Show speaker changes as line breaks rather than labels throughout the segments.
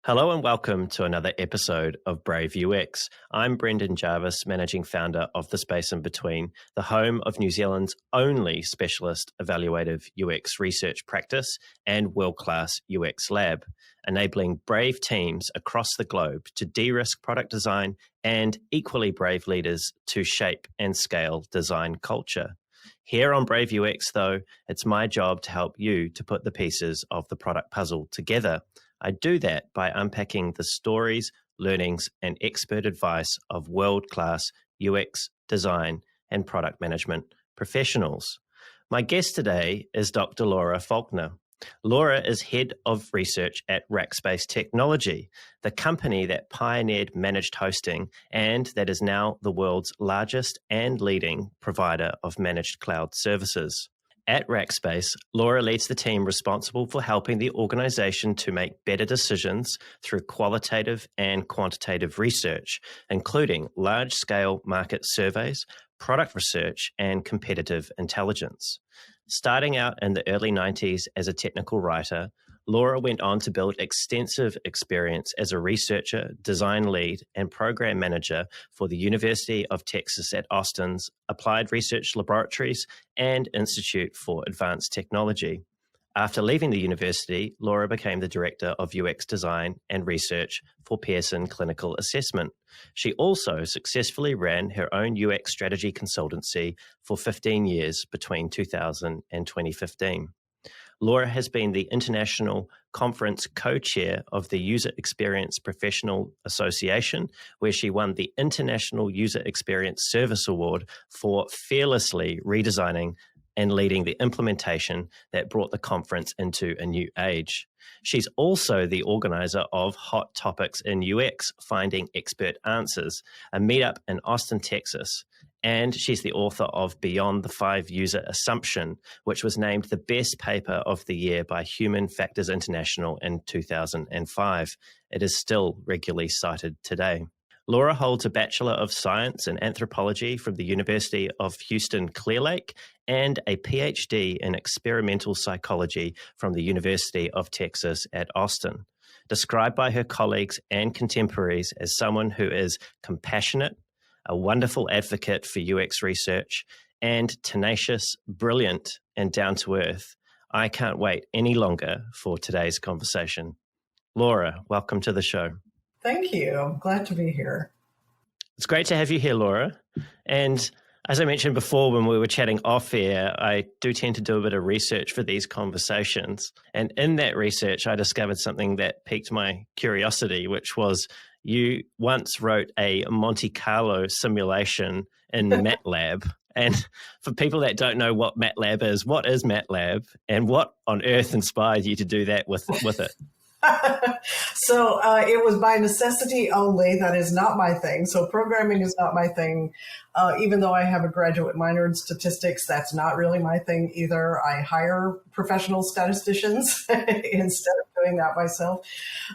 Hello and welcome to another episode of Brave UX. I'm Brendan Jarvis, managing founder of The Space in Between, the home of New Zealand's only specialist evaluative UX research practice and world-class UX lab, enabling brave teams across the globe to de-risk product design and equally brave leaders to shape and scale design culture. Here on Brave UX, though, it's my job to help you to put the pieces of the product puzzle together. I do that by unpacking the stories, learnings, and expert advice of world-class UX, design, and product management professionals. My guest today is Dr. Laura Faulkner. Laura is head of research at Rackspace Technology, the company that pioneered managed hosting and that is now the world's largest and leading provider of managed cloud services. At Rackspace, Laura leads the team responsible for helping the organization to make better decisions through qualitative and quantitative research, including large-scale market surveys, product research, and competitive intelligence. Starting out in the early 90s as a technical writer, Laura went on to build extensive experience as a researcher, design lead, and program manager for the University of Texas at Austin's Applied Research Laboratories and Institute for Advanced Technology. After leaving the university, Laura became the director of UX design and research for Pearson Clinical Assessment. She also successfully ran her own UX strategy consultancy for 15 years between 2000 and 2015. Laura has been the International Conference co-chair of the User Experience Professional Association, where she won the International User Experience Service Award for fearlessly redesigning and leading the implementation that brought the conference into a new age. She's also the organizer of Hot Topics in UX, Finding Expert Answers, a meetup in Austin, Texas. And she's the author of Beyond the 5-User Assumption, which was named the best paper of the year by Human Factors International in 2005. It is still regularly cited today. Laura holds a Bachelor of Science in Anthropology from the University of Houston-Clear Lake and a PhD in Experimental Psychology from the University of Texas at Austin. Described by her colleagues and contemporaries as someone who is compassionate, a wonderful advocate for UX research, and tenacious, brilliant, and down-to-earth, I can't wait any longer for today's conversation. Laura, welcome to the show.
Thank you. I'm glad to be here.
It's great to have you here, Laura. And as I mentioned before when we were chatting off air, I do tend to do a bit of research for these conversations. And in that research, I discovered something that piqued my curiosity, which was you once wrote a Monte Carlo simulation in Matlab. And for people that don't know what Matlab is, what is Matlab and what on earth inspired you to do that with it?
So it was by necessity only. That is not my thing. So programming is not my thing. Even though I have a graduate minor in statistics, that's not really my thing either. I hire professional statisticians instead of doing that myself,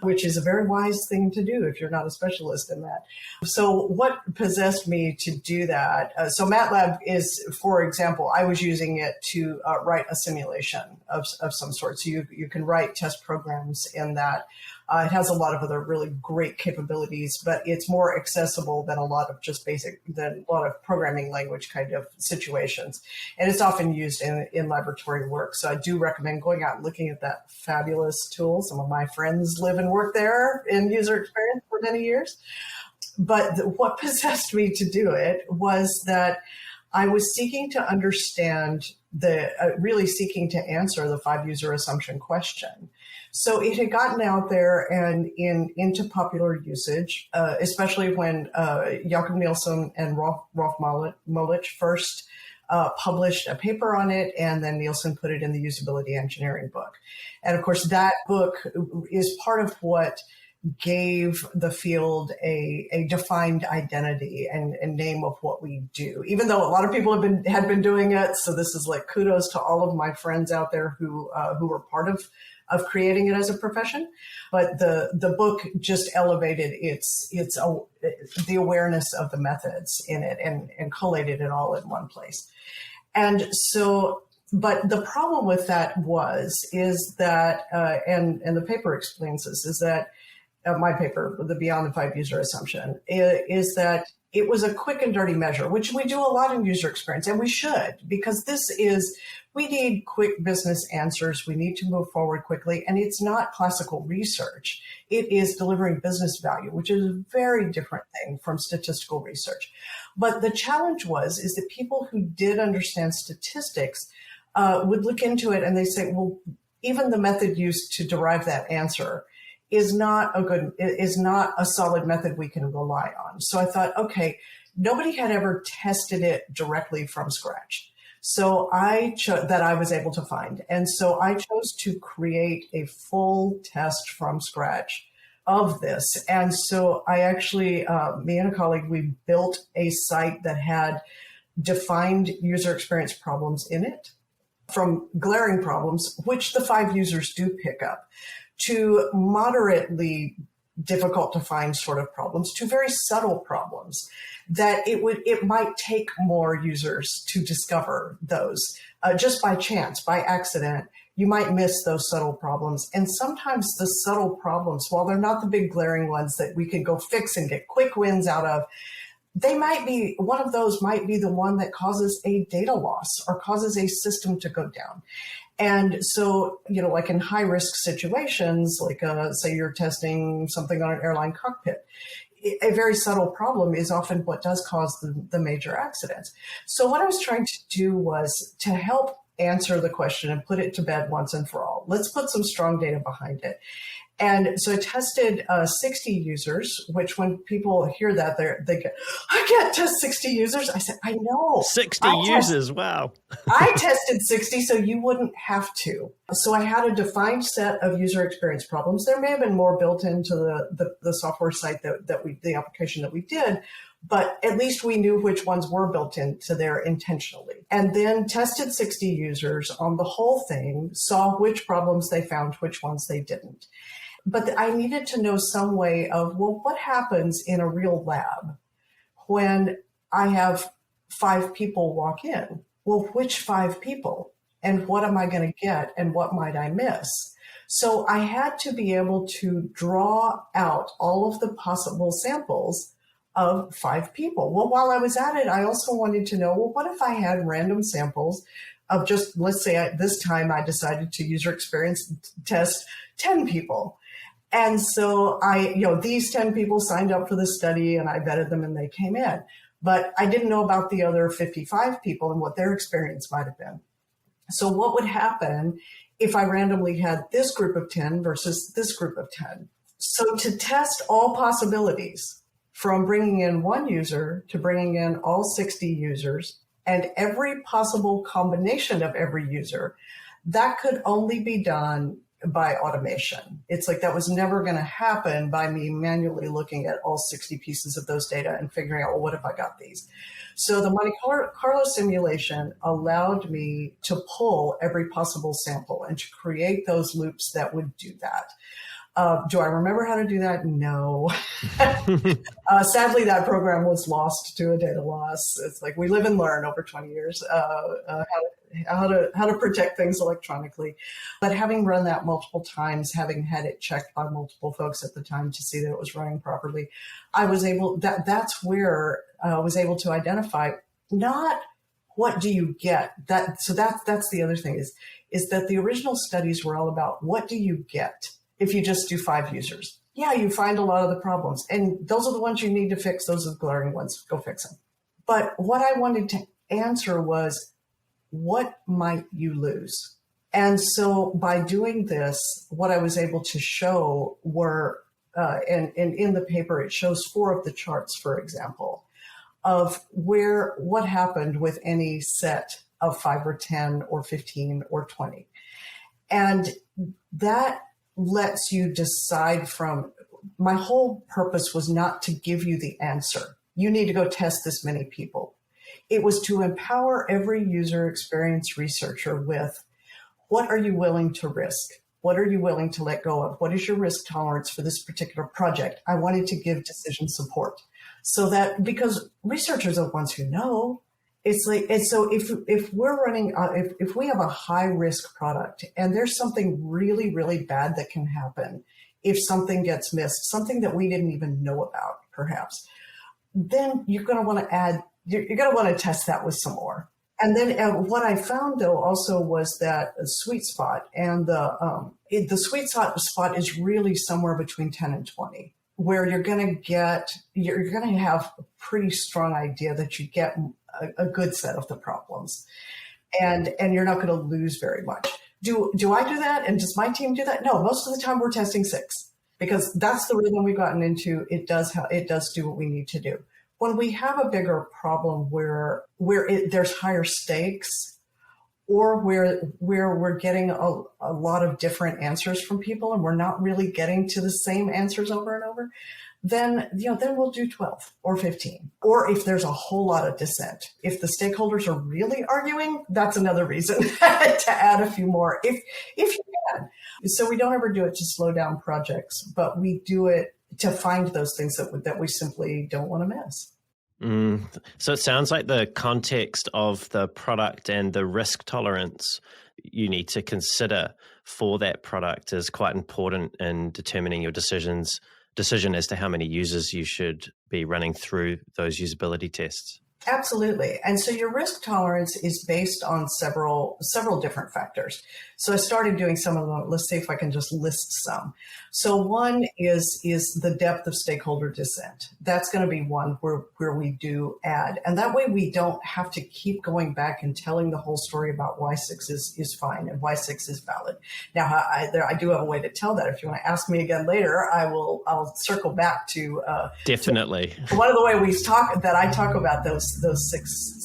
which is a very wise thing to do if you're not a specialist in that. So what possessed me to do that? So Matlab is, for example, I was using it to write a simulation of some sort. So you can write test programs in that. It has a lot of other really great capabilities, but it's more accessible than a lot of programming language kind of situations. And it's often used in laboratory work. So I do recommend going out and looking at that fabulous tool. Some of my friends live and work there in user experience for many years. But what possessed me to do it was that I was seeking to understand really seeking to answer the 5-user assumption question. So it had gotten out there and into popular usage, especially when Jakob Nielsen and Rolf Molich first published a paper on it, and then Nielsen put it in the usability engineering book. And of course, that book is part of what gave the field a defined identity and name of what we do, even though a lot of people had been doing it. So this is like kudos to all of my friends out there who were part of creating it as a profession. But the book just elevated the awareness of the methods in it and collated it all in one place. And so, but the problem with that is that, and the paper explains this, is that my paper, the Beyond the 5 User Assumption, is that it was a quick and dirty measure, which we do a lot in user experience, and we should, because we need quick business answers. We need to move forward quickly, and it's not classical research. It is delivering business value, which is a very different thing from statistical research. But the challenge is that people who did understand statistics would look into it and they say, well, even the method used to derive that answer is not a solid method we can rely on. So I thought, okay, nobody had ever tested it directly from scratch. So that I was able to find. And so I chose to create a full test from scratch of this. And so I actually, me and a colleague, we built a site that had defined user experience problems in it, from glaring problems, which the 5 users do pick up, to moderately difficult to find sort of problems, to very subtle problems that it might take more users to discover those just by chance, by accident. You might miss those subtle problems. And sometimes the subtle problems, while they're not the big glaring ones that we can go fix and get quick wins out of, one of those might be the one that causes a data loss or causes a system to go down. And so, like in high risk situations, like say you're testing something on an airline cockpit, a very subtle problem is often what does cause the major accidents. So what I was trying to do was to help answer the question and put it to bed once and for all. Let's put some strong data behind it. And so I tested 60 users, which when people hear that, they go, I can't test 60 users. I said, I know.
60 users, wow.
I tested 60, so you wouldn't have to. So I had a defined set of user experience problems. There may have been more built into the software site the application that we did, but at least we knew which ones were built into there intentionally. And then tested 60 users on the whole thing, saw which problems they found, which ones they didn't. But I needed to know some way of, well, what happens in a real lab when I have 5 people walk in? Well, which 5 people? And what am I going to get? And what might I miss? So I had to be able to draw out all of the possible samples of 5 people. Well, while I was at it, I also wanted to know, well, what if I had random samples of just, let's say this time I decided to user experience test 10 people. And so these 10 people signed up for the study and I vetted them and they came in. But I didn't know about the other 55 people and what their experience might have been. So what would happen if I randomly had this group of 10 versus this group of 10? So to test all possibilities, from bringing in 1 user to bringing in all 60 users and every possible combination of every user, that could only be done by automation. It's like that was never going to happen by me manually looking at all 60 pieces of those data and figuring out, well, what if I got these? So the Monte Carlo simulation allowed me to pull every possible sample and to create those loops that would do that. Do I remember how to do that? No. Sadly, that program was lost to a data loss. It's like we live and learn over 20 years how to protect things electronically. But having run that multiple times, having had it checked by multiple folks at the time to see that it was running properly, that's where I was able to identify not what do you get. That's the other thing is that the original studies were all about what do you get if you just do 5 users. Yeah, you find a lot of the problems. And those are the ones you need to fix. Those are the glaring ones. Go fix them. But what I wanted to answer was, what might you lose? And so by doing this, what I was able to show were, and in the paper, it shows 4 of the charts, for example, of what happened with any set of 5 or 10 or 15 or 20. And that lets you decide my whole purpose was not to give you the answer. You need to go test this many people. It was to empower every user experience researcher with, what are you willing to risk? What are you willing to let go of? What is your risk tolerance for this particular project? I wanted to give decision support so that, because researchers are the ones who know. It's like, and so if we're running, if we have a high risk product and there's something really, really bad that can happen if something gets missed, something that we didn't even know about, perhaps, then you're going to want to add, you're going to want to test that with some more. And then what I found, though, also was that a sweet spot, and the sweet spot is really somewhere between 10 and 20, where you're going to have a pretty strong idea that you get a good set of the problems, and you're not going to lose very much. Do I do that? And does my team do that? No, most of the time we're testing 6, because that's the rhythm we've gotten into. It does do what we need to do. When we have a bigger problem where there's higher stakes, or where we're getting a lot of different answers from people and we're not really getting to the same answers over and over, then we'll do 12 or 15. Or if there's a whole lot of dissent, if the stakeholders are really arguing, that's another reason to add a few more if you can. So we don't ever do it to slow down projects, but we do it to find those things that we simply don't want to miss.
So it sounds like the context of the product and the risk tolerance you need to consider for that product is quite important in determining your decision as to how many users you should be running through those usability tests.
Absolutely. And so your risk tolerance is based on several different factors. So I started doing some of them. Let's see if I can just list some. So one is the depth of stakeholder dissent. That's going to be one where we do add. And that way we don't have to keep going back and telling the whole story about why 6 is fine and why 6 is valid. Now, I do have a way to tell that. If you want to ask me again later, I'll circle back to
definitely
one of the ways I talk about those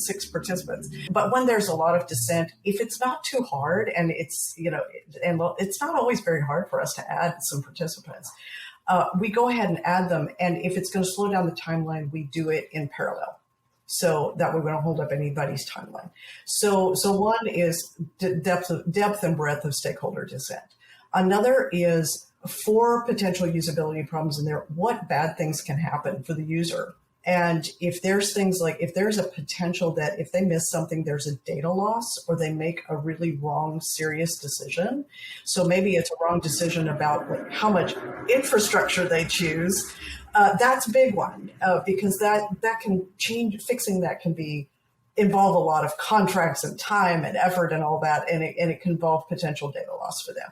six participants. But when there's a lot of dissent, if it's not too hard, and it's not always very hard for us to add some participants, we go ahead and add them. And if it's going to slow down the timeline, we do it in parallel. So that way we don't hold up anybody's timeline. So one is depth and breadth of stakeholder dissent. Another is, for potential usability problems in there, what bad things can happen for the user. And if there's a potential that if they miss something, there's a data loss, or they make a really wrong, serious decision. So maybe it's a wrong decision about how much infrastructure they choose. That's a big one, because that can change. Fixing that can involve a lot of contracts and time and effort and all that, and it can involve potential data loss for them.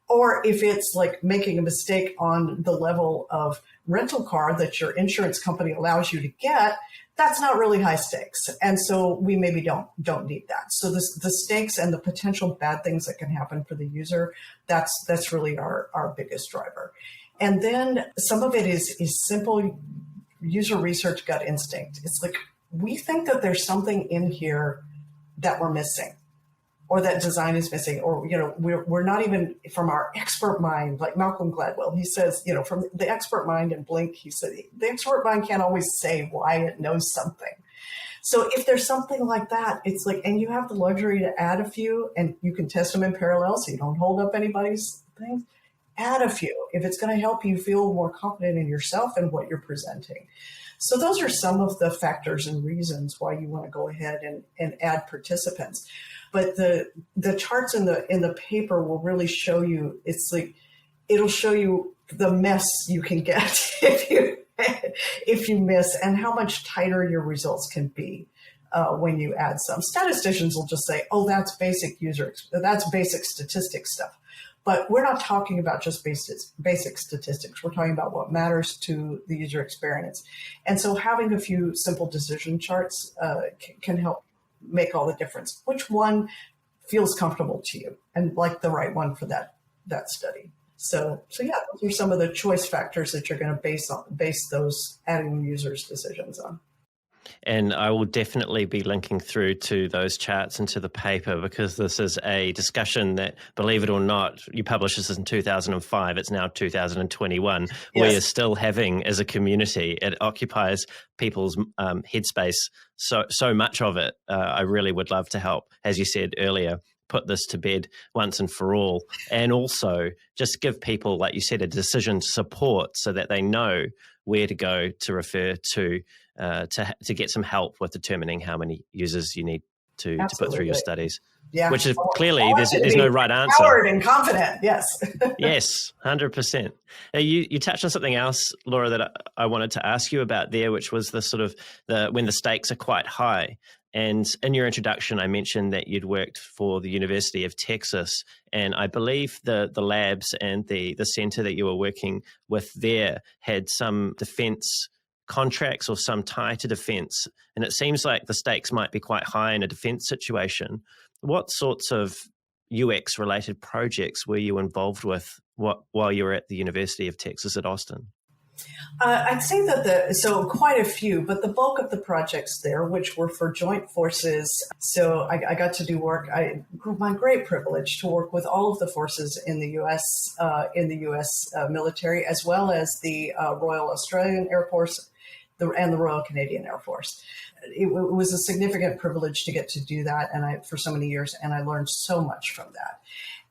Or if it's like making a mistake on the level of rental car that your insurance company allows you to get, that's not really high stakes. And so we maybe don't need that. So the stakes and the potential bad things that can happen for the user, that's really our biggest driver. And then some of it is simple user research gut instinct. It's like, we think that there's something in here that we're missing, or that design is missing, or, we're not even, from our expert mind, like Malcolm Gladwell, he says, from the expert mind in Blink, he said, the expert mind can't always say why it knows something. So if there's something like that, it's like, and you have the luxury to add a few, and you can test them in parallel so you don't hold up anybody's things, add a few if it's going to help you feel more confident in yourself and what you're presenting. So those are some of the factors and reasons why you want to go ahead and add participants. But the charts in the paper will really show you, it'll show you the mess you can get if you miss, and how much tighter your results can be when you add some. Statisticians will just say, oh, that's basic statistics stuff. But we're not talking about just basic statistics. We're talking about what matters to the user experience. And so having a few simple decision charts can help make all the difference. Which one feels comfortable to you and like the right one for that study? So yeah, those are some of the choice factors that you're going to base those adding users decisions on.
And I will definitely be linking through to those charts and to the paper, because this is a discussion that, believe it or not, you published this in 2005. It's now 2021. Yes. We are still having as a community. It occupies people's headspace, so much of it. I really would love to help, as you said earlier, put this to bed once and for all, and also just give people, like you said, a decision support so that they know where to go to refer to get some help with determining how many users you need to put through your studies.
Yeah.
which is
I
clearly
want you to
there's no
be
right answer.
empowered and confident. Yes.
Yes, 100%. You touched on something else, Laura, that I wanted to ask you about there, which was the sort of when the stakes are quite high. And in your introduction, I mentioned that you'd worked for the University of Texas, and I believe the labs and the center that you were working with there had some defense contracts or some tie to defense. And it seems like the stakes might be quite high in a defense situation. What sorts of UX related projects were you involved with while you were at the University of Texas at Austin?
I'd say that so quite a few, but the bulk of the projects there, which were for joint forces, so I got to do work. My great privilege to work with all of the forces in the U.S. Military, as well as the Royal Australian Air Force and the Royal Canadian Air Force. It was a significant privilege to get to do that, and for so many years, and I learned so much from that.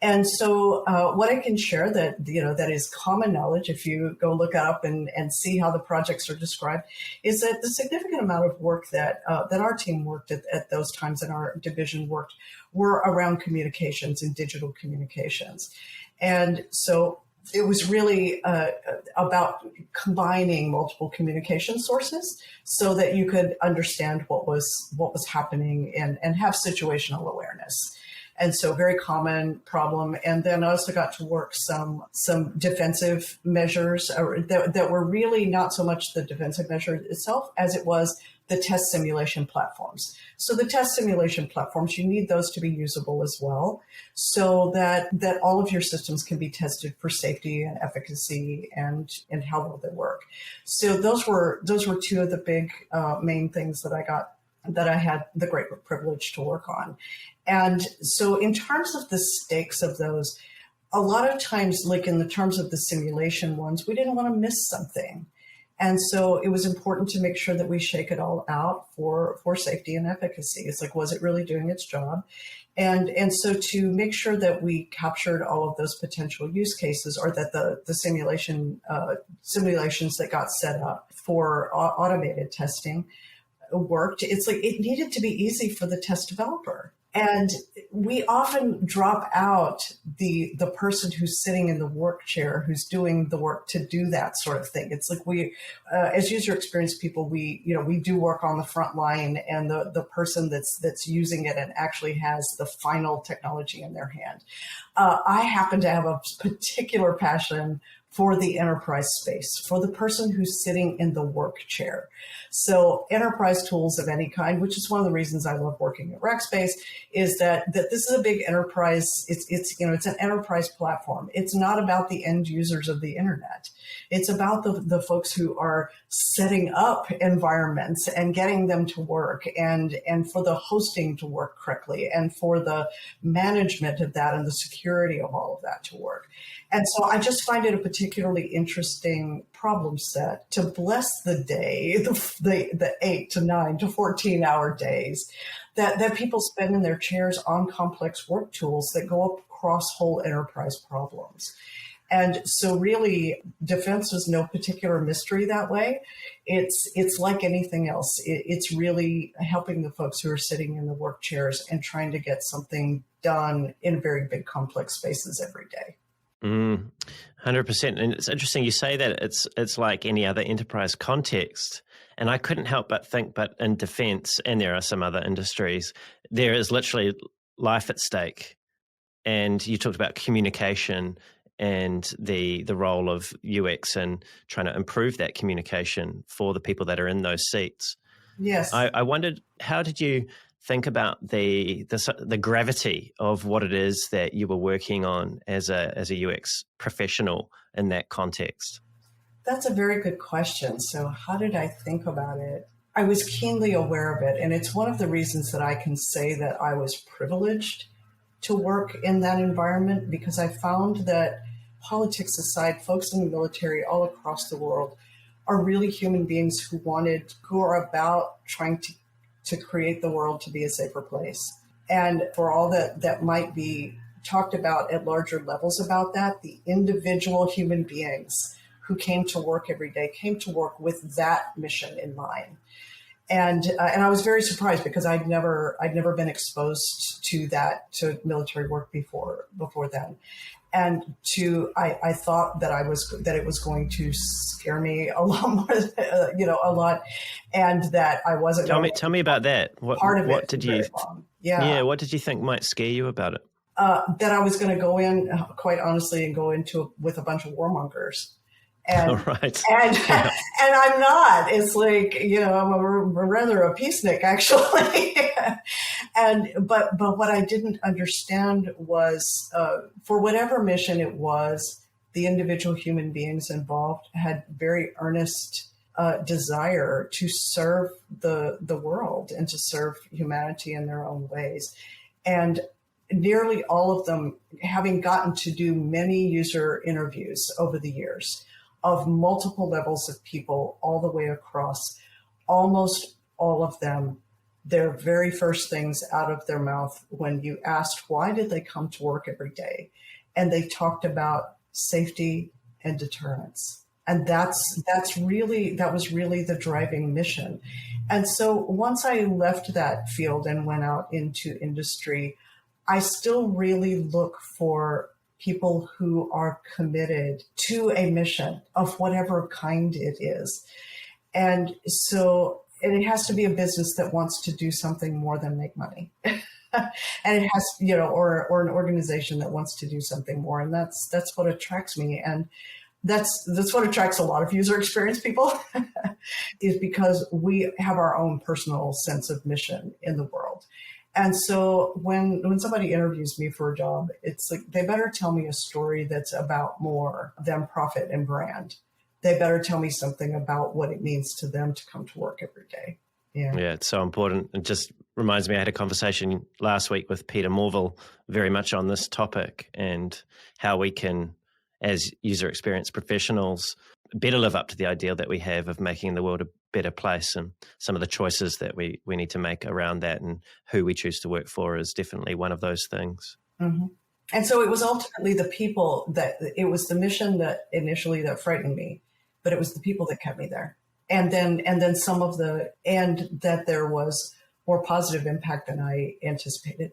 And so what I can share that is common knowledge, if you go look up and see how the projects are described, is that the significant amount of work that our team worked at those times and our division worked were around communications and digital communications. And so it was really about combining multiple communication sources so that you could understand what was happening and have situational awareness. And so very common problem. And then I also got to work some defensive measures that were really not so much the defensive measure itself as it was the test simulation platforms. So the test simulation platforms, you need those to be usable as well, so that all of your systems can be tested for safety and efficacy and how well they work. So those were two of the big main things that I had the great privilege to work on. And so in terms of the stakes of those, a lot of times, like in the terms of the simulation ones, we didn't want to miss something. And so it was important to make sure that we shake it all out for safety and efficacy. It's like, was it really doing its job? And so to make sure that we captured all of those potential use cases, or that the simulations that got set up for automated testing worked, it's like it needed to be easy for the test developer. And we often drop out the person who's sitting in the work chair, who's doing the work to do that sort of thing. It's like we, as user experience people, we do work on the front line, and the person that's using it and actually has the final technology in their hand. I happen to have a particular passion for the enterprise space, for the person who's sitting in the work chair. So enterprise tools of any kind, which is one of the reasons I love working at Rackspace, is that this is a big enterprise. It's an enterprise platform. It's not about the end users of the internet. It's about the folks who are setting up environments and getting them to work, and for the hosting to work correctly, and for the management of that and the security of all of that to work. And so I just find it a particularly interesting problem set to bless the day, the 8 to 9 to 14-hour days that people spend in their chairs on complex work tools that go across whole enterprise problems. And so really, defense was no particular mystery that way. It's like anything else. It's really helping the folks who are sitting in the work chairs and trying to get something done in very big, complex spaces every day.
100%. And it's interesting you say that it's like any other enterprise context. And I couldn't help but think, but in defense, and there are some other industries, there is literally life at stake. And you talked about communication and the role of UX and trying to improve that communication for the people that are in those seats.
Yes.
I wondered, how did you think about the gravity of what it is that you were working on as a UX professional in that context?
That's a very good question. So how did I think about it? I was keenly aware of it. And it's one of the reasons that I can say that I was privileged to work in that environment, because I found that, politics aside, folks in the military all across the world are really human beings who are about trying to create the world to be a safer place. And for all that might be talked about at larger levels about that, the individual human beings who came to work every day came to work with that mission in mind. And I was very surprised because I'd never been exposed to military work before then. And I thought that it was going to scare me a lot more, a lot, and that I wasn't.
Tell me about that. What did you?
Yeah.
What did you think might scare you about it?
That I was going to go in, quite honestly, and go into with a bunch of warmongers. And,
right.
and I'm not. It's like, I'm rather a peacenik, actually. But what I didn't understand was, for whatever mission it was, the individual human beings involved had very earnest desire to serve the world and to serve humanity in their own ways. And nearly all of them, having gotten to do many user interviews over the years, of multiple levels of people all the way across, almost all of them, their very first things out of their mouth when you asked why did they come to work every day, and they talked about safety and deterrence. And that was really the driving mission. And so once I left that field and went out into industry, I still really look for people who are committed to a mission of whatever kind it is. And it has to be a business that wants to do something more than make money. And it has, or an organization that wants to do something more. And that's what attracts me. And that's what attracts a lot of user experience people is because we have our own personal sense of mission in the world. And so when somebody interviews me for a job, it's like they better tell me a story that's about more than profit and brand. They better tell me something about what it means to them to come to work every day. Yeah,
it's so important. It just reminds me, I had a conversation last week with Peter Morville very much on this topic and how we can, as user experience professionals, better live up to the ideal that we have of making the world a better place, and some of the choices that we need to make around that, and who we choose to work for is definitely one of those things.
Mm-hmm. And so it was ultimately the people it was the mission that initially that frightened me, but it was the people that kept me there. And then that there was more positive impact than I anticipated.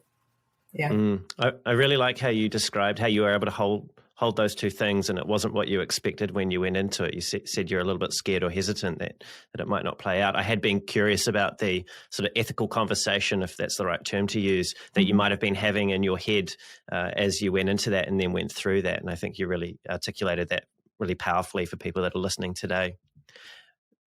Yeah.
I really like how you described how you were able to hold those two things, and it wasn't what you expected when you went into it. You said you're a little bit scared or hesitant that it might not play out. I had been curious about the sort of ethical conversation, if that's the right term to use, that you might have been having in your head as you went into that and then went through that. And I think you really articulated that really powerfully for people that are listening today.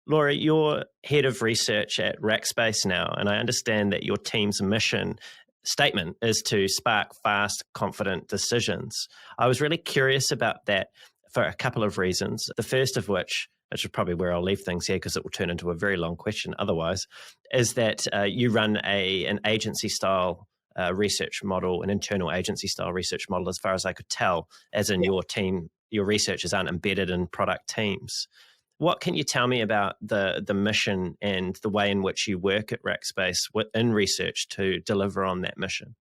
Laura, you're head of research at Rackspace now, and I understand that your team's mission statement is to spark fast, confident decisions. I was really curious about that for a couple of reasons. The first of which is probably where I'll leave things here because it will turn into a very long question otherwise, is that you run an agency-style research model, an internal agency-style research model, as far as I could tell, as in your team, your researchers aren't embedded in product teams. What can you tell me about the mission and the way in which you work at Rackspace in research to deliver on that mission?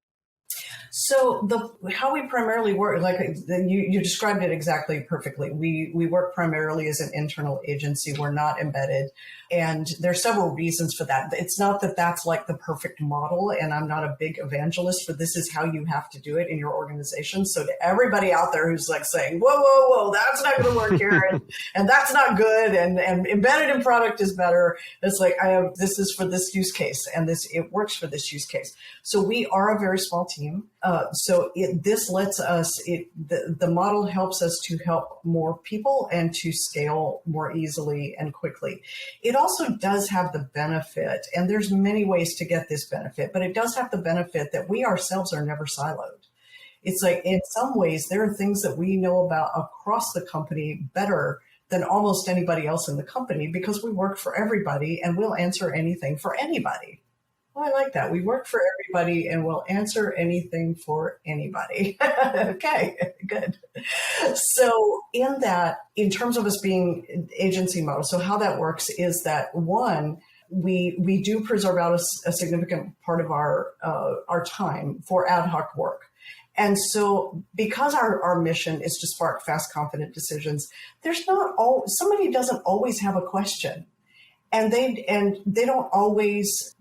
So how we primarily work, like you described it exactly perfectly. We work primarily as an internal agency. We're not embedded. And there's several reasons for that. It's not that that's like the perfect model, and I'm not a big evangelist for this is how you have to do it in your organization. So to everybody out there who's like saying, whoa, that's not going to work here, and that's not good, and embedded in product is better. It's like, this is for this use case, and it works for this use case. So we are a very small team. This lets us, the model helps us to help more people and to scale more easily and quickly. It also does have the benefit, and there's many ways to get this benefit, but it does have the benefit that we ourselves are never siloed. It's like, in some ways, there are things that we know about across the company better than almost anybody else in the company because we work for everybody and we'll answer anything for anybody. Oh, I like that. We work for everybody and we'll answer anything for anybody. Okay, good. So in terms of us being agency model, so how that works is that one, we do preserve out a significant part of our time for ad hoc work. And so because our mission is to spark fast, confident decisions, somebody doesn't always have a question. and they don't always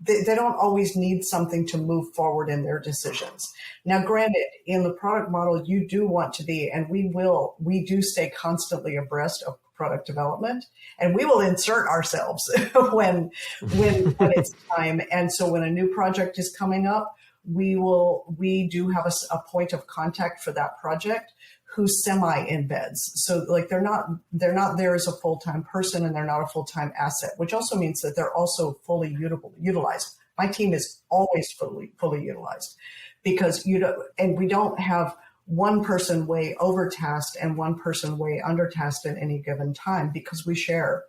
need something to move forward in their decisions. Now, granted, in the product model, you do want to be, and we do stay constantly abreast of product development, and we will insert ourselves when it's time. And so when a new project is coming up, we do have a point of contact for that project who semi-embeds. So like they're not there as a full-time person, and they're not a full-time asset, which also means that they're also fully utilized. My team is always fully utilized, because we don't have one person way overtasked and one person way undertasked at any given time, because we share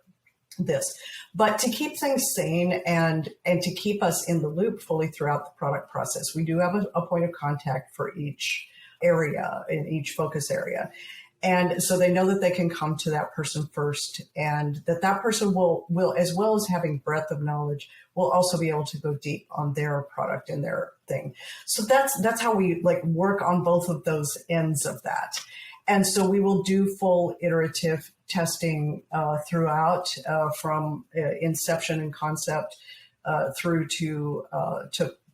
this. But to keep things sane and to keep us in the loop fully throughout the product process, we do have a point of contact for each area, in each focus area. And so they know that they can come to that person first, and that person will, as well as having breadth of knowledge, will also be able to go deep on their product and their thing. So that's how we like work on both of those ends of that. And so we will do full iterative testing throughout, from inception and concept through to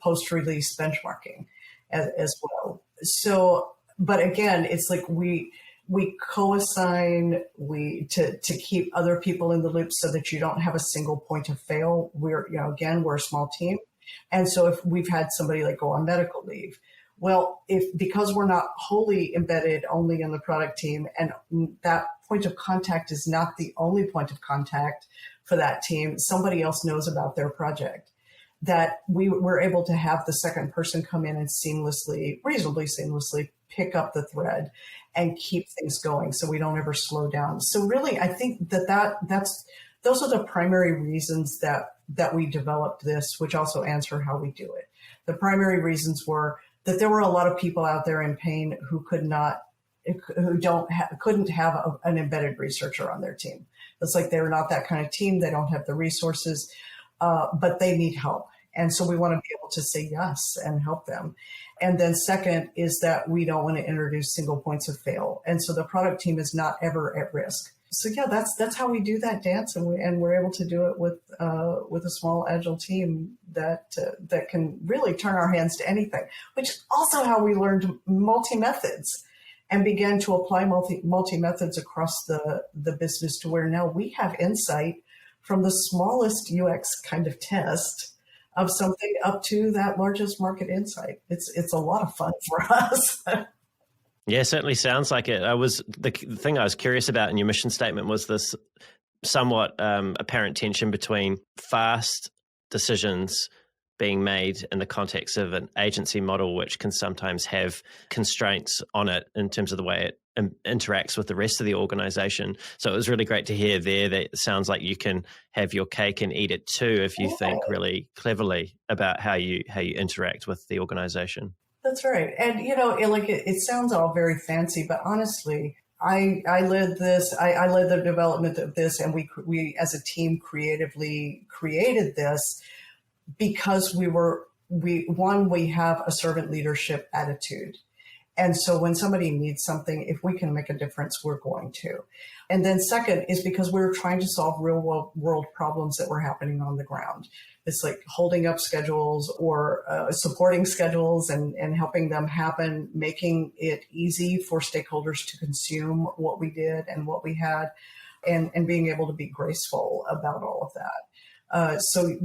post-release benchmarking as well. So, but again, it's like we co-assign to keep other people in the loop, so that you don't have a single point of fail. We're a small team. And so if we've had somebody like go on medical leave, well, because we're not wholly embedded only in the product team, and that point of contact is not the only point of contact for that team, somebody else knows about their project, that we're able to have the second person come in and reasonably seamlessly pick up the thread and keep things going, so we don't ever slow down. So really, I think those are the primary reasons that we developed this, which also answer how we do it. The primary reasons were that there were a lot of people out there in pain who couldn't have an embedded researcher on their team. It's like they're not that kind of team. They don't have the resources, but they need help. And so we want to be able to say yes and help them. And then second is that we don't want to introduce single points of fail. And so the product team is not ever at risk. So yeah, that's how we do that dance, and we're able to do it with a small agile team that can really turn our hands to anything. Which is also how we learned multi-methods and began to apply multi-methods across the business, to where now we have insight from the smallest UX kind of test of something up to that largest market insight. It's a lot of fun for us.
Yeah, certainly sounds like it. The thing I was curious about in your mission statement was this somewhat apparent tension between fast decisions being made in the context of an agency model, which can sometimes have constraints on it in terms of the way it interacts with the rest of the organization. So it was really great to hear there that it sounds like you can have your cake and eat it too, if you think really cleverly about how you interact with the organization.
That's right. And, it sounds all very fancy, but honestly, I led this. I led the development of this, and we as a team creatively created this because we have a servant leadership attitude. And so when somebody needs something, if we can make a difference, we're going to. And then second is because we're trying to solve real world problems that were happening on the ground. It's like holding up schedules or supporting schedules and helping them happen, making it easy for stakeholders to consume what we did and what we had, and being able to be graceful about all of that. So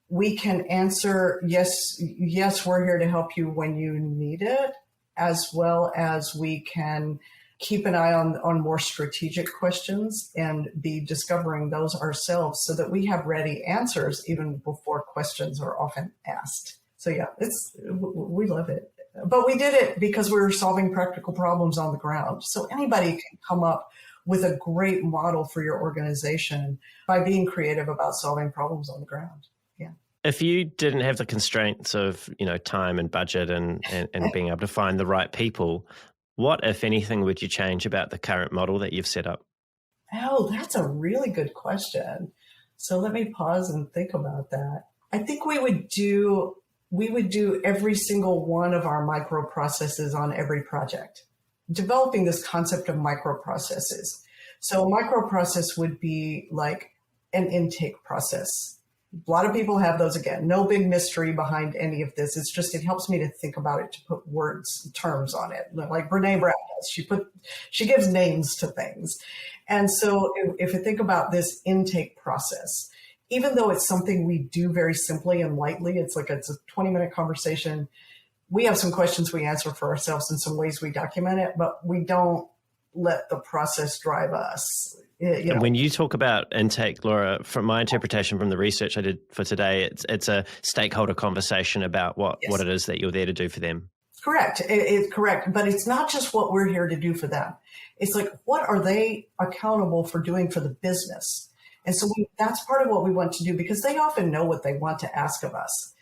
we can answer, yes, we're here to help you when you need it, as well as we can keep an eye on more strategic questions and be discovering those ourselves, so that we have ready answers even before questions are often asked. So yeah, we love it. But we did it because we were solving practical problems on the ground. So anybody can come up with a great model for your organization by being creative about solving problems on the ground. Yeah.
If you didn't have the constraints of, time and budget and being able to find the right people, what, if anything, would you change about the current model that you've set up?
Oh, that's a really good question. So let me pause and think about that. I think we would do every single one of our microprocesses on every project, developing this concept of microprocesses. So a microprocess would be like an intake process. A lot of people have those. Again, no big mystery behind any of this. It's just, it helps me to think about it, to put words, terms on it. Like Brene Brown does. She gives names to things. And so if you think about this intake process, even though it's something we do very simply and lightly, it's a 20-minute conversation. We have some questions we answer for ourselves and some ways we document it, but we don't let the process drive us.
And when you talk about intake, Laura, from my interpretation from the research I did for today, it's a stakeholder conversation about what it is that you're there to do for them.
Correct. It's correct. But it's not just what we're here to do for them. It's like, what are they accountable for doing for the business? And so that's part of what we want to do, because they often know what they want to ask of us.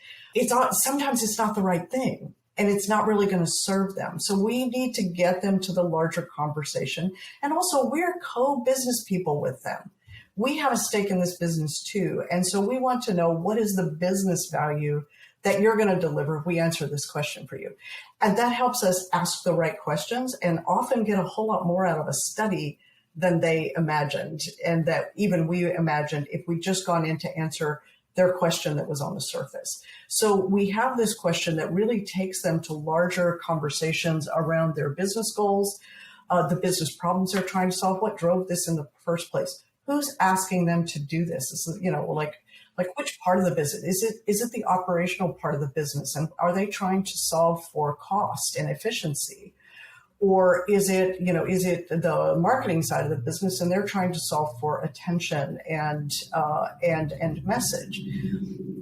Sometimes it's not the right thing, and it's not really going to serve them. So we need to get them to the larger conversation. And also, we're co-business people with them. We have a stake in this business too. And so we want to know, what is the business value that you're going to deliver if we answer this question for you? And that helps us ask the right questions and often get a whole lot more out of a study than they imagined, and that even we imagined if we just gone in to answer their question that was on the surface. So we have this question that really takes them to larger conversations around their business goals, the business problems they're trying to solve, what drove this in the first place, who's asking them to do this. This is, like which part of the business is it the operational part of the business, and are they trying to solve for cost and efficiency? Or is it the marketing side of the business, and they're trying to solve for attention and message?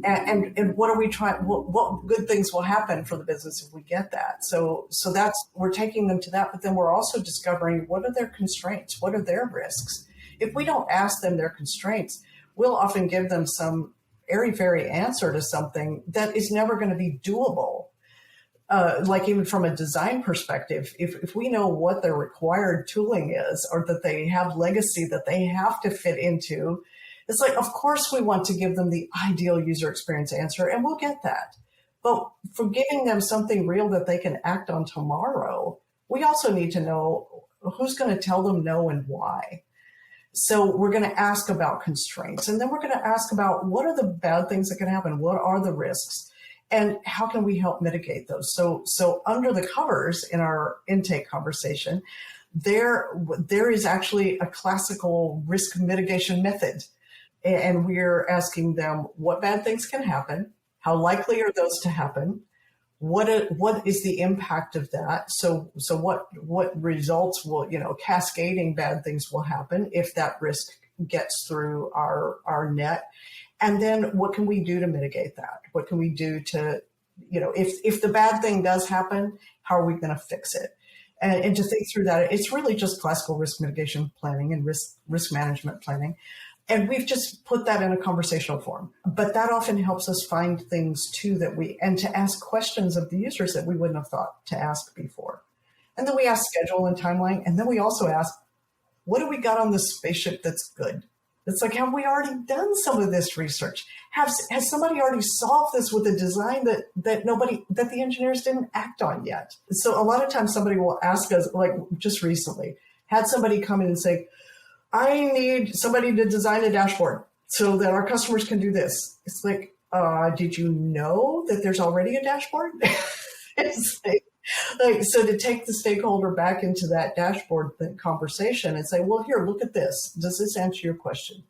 And what are we trying? What good things will happen for the business if we get that? So we're taking them to that, but then we're also discovering, what are their constraints? What are their risks? If we don't ask them their constraints, we'll often give them some airy-fairy answer to something that is never going to be doable. Like even from a design perspective, if we know what their required tooling is, or that they have legacy that they have to fit into, it's like, of course we want to give them the ideal user experience answer, and we'll get that. But for giving them something real that they can act on tomorrow, we also need to know who's going to tell them no and why. So we're going to ask about constraints, and then we're going to ask about, what are the bad things that can happen? What are the risks? And how can we help mitigate those? So under the covers in our intake conversation, there is actually a classical risk mitigation method. And we're asking them, what bad things can happen? How likely are those to happen? What is the impact of that? So what results will, cascading bad things will happen if that risk gets through our net? And then what can we do to mitigate that? What can we do to, if the bad thing does happen, how are we going to fix it? And to think through that, it's really just classical risk mitigation planning and risk management planning. And we've just put that in a conversational form. But that often helps us find things too and to ask questions of the users that we wouldn't have thought to ask before. And then we ask schedule and timeline. And then we also ask, what do we got on the spaceship that's good? It's like, have we already done some of this research? Has somebody already solved this with a design that the engineers didn't act on yet? So a lot of times somebody will ask us, like just recently, had somebody come in and say, I need somebody to design a dashboard so that our customers can do this. It's like, did you know that there's already a dashboard? It's like, so to take the stakeholder back into that dashboard conversation and say, well, here, look at this. Does this answer your question?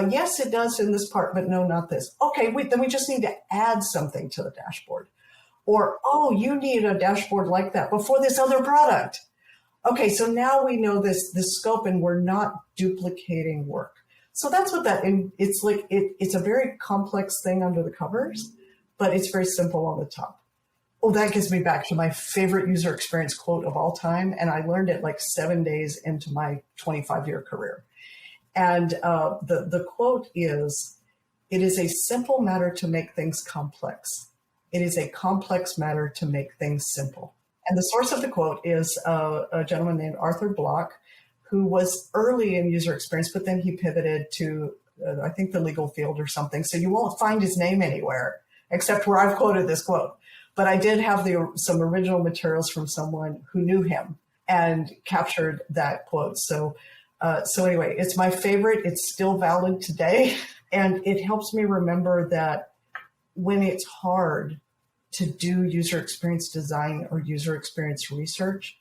Yes, it does in this part, but no, not this. Okay, then we just need to add something to the dashboard. Or, oh, you need a dashboard like that before this other product. Okay, so now we know this scope, and we're not duplicating work. So that's what it's like. It's a very complex thing under the covers, but it's very simple on the top. Oh, that gets me back to my favorite user experience quote of all time. And I learned it like 7 days into my 25-year career. And the quote is, "It is a simple matter to make things complex. It is a complex matter to make things simple." And the source of the quote is a gentleman named Arthur Block, who was early in user experience, but then he pivoted to, I think, the legal field or something. So you won't find his name anywhere except where I've quoted this quote. But I did have some original materials from someone who knew him and captured that quote. So So anyway, it's my favorite. It's still valid today. And it helps me remember that when it's hard to do user experience design or user experience research,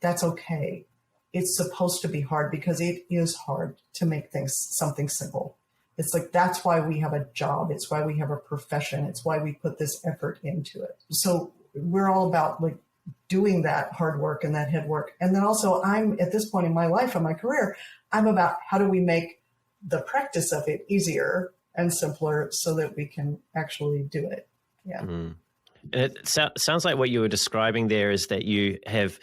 that's okay. It's supposed to be hard because it is hard to make something simple. It's like, that's why we have a job. It's why we have a profession. It's why we put this effort into it. So we're all about like doing that hard work and that head work. And then also I'm at this point in my life and my career, I'm about how do we make the practice of it easier and simpler so that we can actually do it. Yeah.
And it sounds like what you were describing there is that you have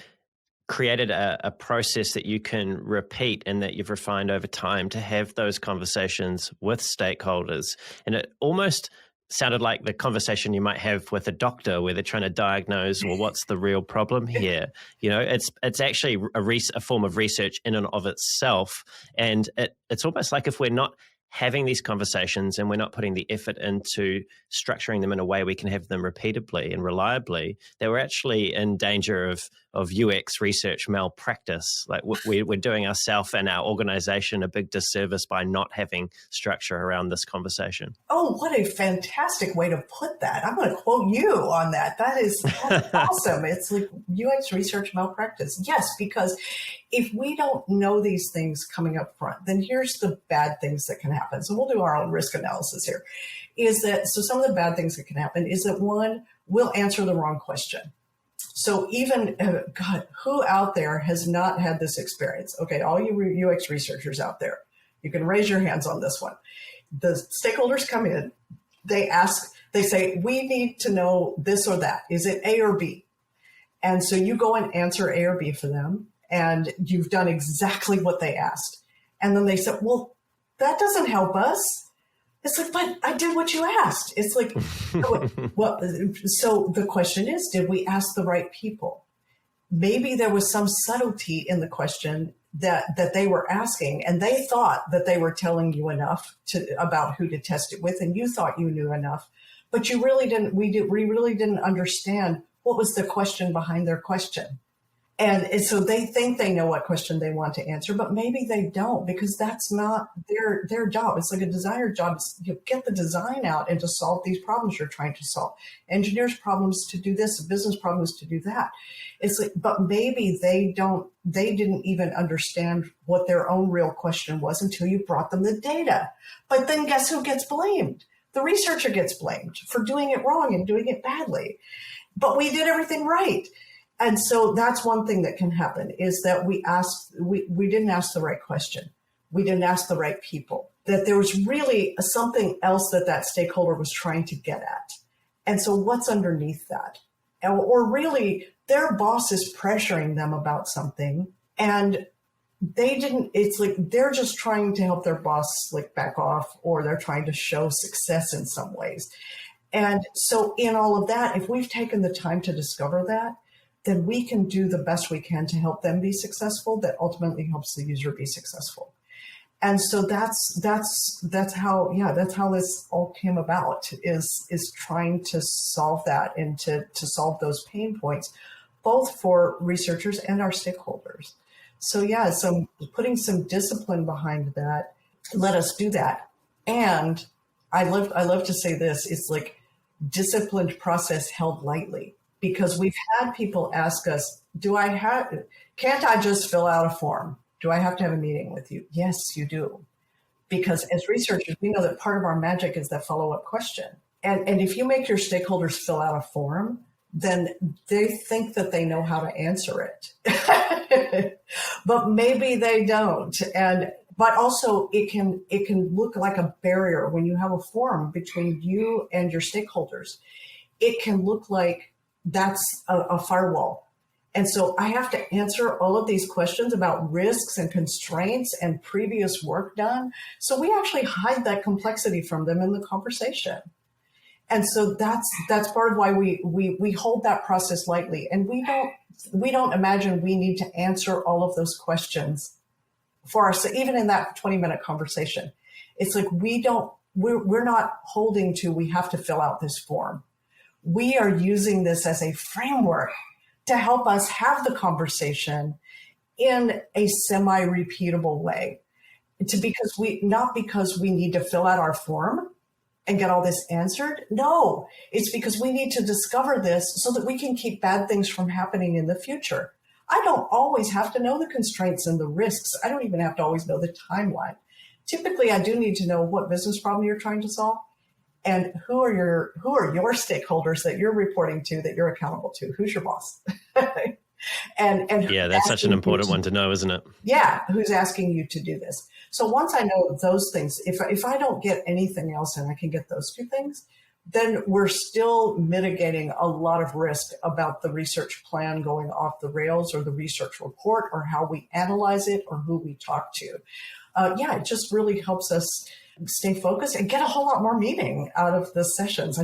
created a process that you can repeat and that you've refined over time to have those conversations with stakeholders. And it almost sounded like the conversation you might have with a doctor where they're trying to diagnose, well, what's the real problem here? You know, it's actually a form of research in and of itself. And it's almost like if we're not having these conversations and we're not putting the effort into structuring them in a way we can have them repeatably and reliably, that we're actually in danger of UX research malpractice. Like we're doing ourselves and our organization a big disservice by not having structure around this conversation.
Oh, what a fantastic way to put that. I'm going to quote you on that. That's awesome. It's like UX research malpractice. Yes, because if we don't know these things coming up front, then here's the bad things that can happen. So we'll do our own risk analysis here. So some of the bad things that can happen is that one, we'll answer the wrong question. So even, God, who out there has not had this experience? Okay, all you UX researchers out there, you can raise your hands on this one. The stakeholders come in, they say, we need to know this or that. Is it A or B? And so you go and answer A or B for them, and you've done exactly what they asked. And then they said, well, that doesn't help us. It's like, but I did what you asked. It's like, well, so the question is, did we ask the right people? Maybe there was some subtlety in the question that they were asking, and they thought that they were telling you enough about who to test it with, and you thought you knew enough, but you really didn't. We really didn't understand what was the question behind their question. And so they think they know what question they want to answer, but maybe they don't, because that's not their job. It's like a designer job. You get the design out and to solve these problems you're trying to solve. Engineers' problems to do this, business problems to do that. It's like, but maybe they didn't even understand what their own real question was until you brought them the data. But then guess who gets blamed? The researcher gets blamed for doing it wrong and doing it badly. But we did everything right. And so that's one thing that can happen, is that we didn't ask the right question. We didn't ask the right people, that there was really something else that stakeholder was trying to get at. And so what's underneath that? Or really their boss is pressuring them about something, and it's like they're just trying to help their boss like back off, or they're trying to show success in some ways. And so in all of that, if we've taken the time to discover that, then we can do the best we can to help them be successful. That ultimately helps the user be successful. And so that's how this all came about, is trying to solve that and to solve those pain points, both for researchers and our stakeholders. So yeah, so putting some discipline behind that, let us do that. And I love to say this, it's like disciplined process held lightly. Because we've had people ask us, can't I just fill out a form? Do I have to have a meeting with you? Yes, you do. Because as researchers, we know that part of our magic is that follow-up question. And if you make your stakeholders fill out a form, then they think that they know how to answer it. But maybe they don't. But also it can look like a barrier when you have a form between you and your stakeholders. It can look like that's a firewall. And so I have to answer all of these questions about risks and constraints and previous work done. So we actually hide that complexity from them in the conversation. And so that's part of why we hold that process lightly. And we don't imagine we need to answer all of those questions for us, even in that 20-minute conversation. It's like we're not holding to, we have to fill out this form. We are using this as a framework to help us have the conversation in a semi-repeatable way. Not because we need to fill out our form and get all this answered. No, it's because we need to discover this so that we can keep bad things from happening in the future. I don't always have to know the constraints and the risks. I don't even have to always know the timeline. Typically, I do need to know what business problem you're trying to solve and who are your stakeholders that you're reporting to, that you're accountable to. Who's your boss? and
yeah, that's such an important one to know, isn't it?
Yeah, who's asking you to do this? So once I know those things, if I don't get anything else and I can get those two things, then we're still mitigating a lot of risk about the research plan going off the rails, or the research report, or how we analyze it, or who we talk to. It just really helps us stay focused and get a whole lot more meaning out of the sessions.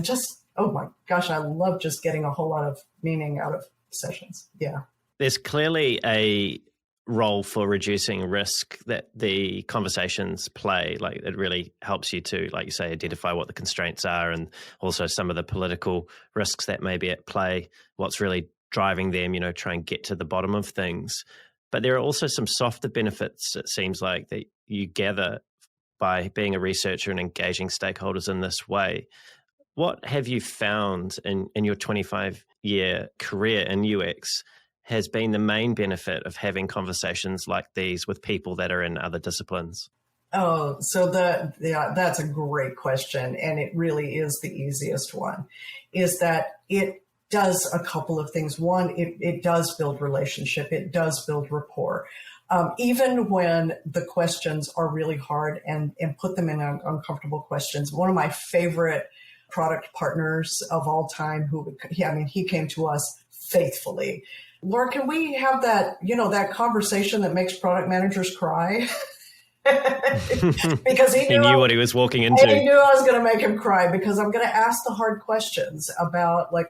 Oh my gosh, I love just getting a whole lot of meaning out of sessions. Yeah.
There's clearly a role for reducing risk that the conversations play. Like, it really helps you to, like you say, identify what the constraints are, and also some of the political risks that may be at play, what's really driving them, try and get to the bottom of things. But there are also some softer benefits, it seems like, that you gather by being a researcher and engaging stakeholders in this way. What have you found in your 25-year career in UX has been the main benefit of having conversations like these with people that are in other disciplines?
Oh, so that's a great question. And it really is the easiest one, is that it does a couple of things. One, it does build relationship. It does build rapport. Even when the questions are really hard and put them in uncomfortable questions. One of my favorite product partners of all time, he came to us faithfully. Laura, can we have that, that conversation that makes product managers cry? Because he knew
what he was walking into.
He knew I was going to make him cry, because I'm going to ask the hard questions about I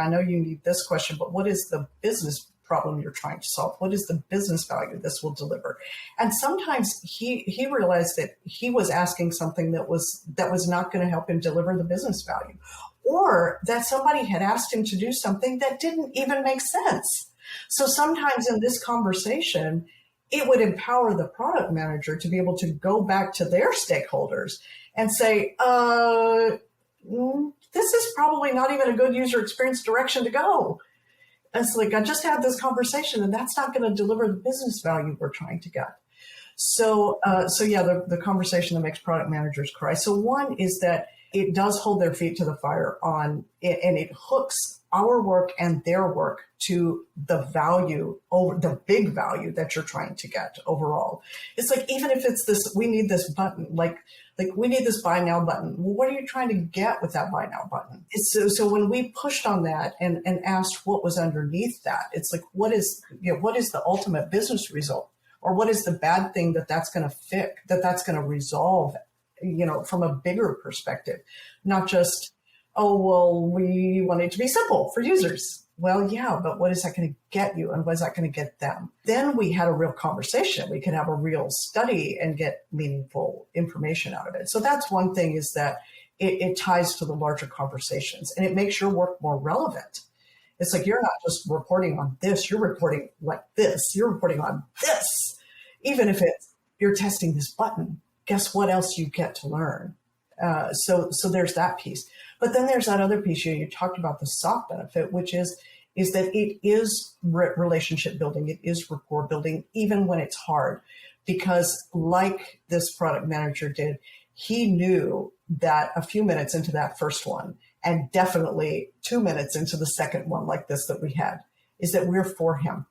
know you need this question, but what is the business problem you're trying to solve? What is the business value this will deliver? And sometimes he realized that he was asking something that was not going to help him deliver the business value, or that somebody had asked him to do something that didn't even make sense. So sometimes in this conversation, it would empower the product manager to be able to go back to their stakeholders and say, this is probably not even a good user experience direction to go. It's like, I just had this conversation and that's not going to deliver the business value we're trying to get. So the conversation that makes product managers cry. So one is that it does hold their feet to the fire on it, and it hooks our work and their work to the value, over the big value that you're trying to get overall. It's like, even if it's this, we need this button, like we need this buy now button. Well, what are you trying to get with that buy now button? So when we pushed on that and asked what was underneath that, it's like, what is the ultimate business result? Or what is the bad thing that's going to fix, that's going to resolve, from a bigger perspective, not just, we want it to be simple for users. Well, yeah, but what is that going to get you, and what is that going to get them? Then we had a real conversation. We could have a real study and get meaningful information out of it. So that's one thing, is that it ties to the larger conversations, and it makes your work more relevant. It's like, you're not just reporting on this, you're reporting like this, you're reporting on this. Even if you're testing this button, guess what else you get to learn? So there's that piece. But then there's that other piece. You talked about the soft benefit, which is that it is relationship building. It is rapport building, even when it's hard. Because like this product manager did, he knew that a few minutes into that first one, and definitely 2 minutes into the second one like this that we had, is that we're for him.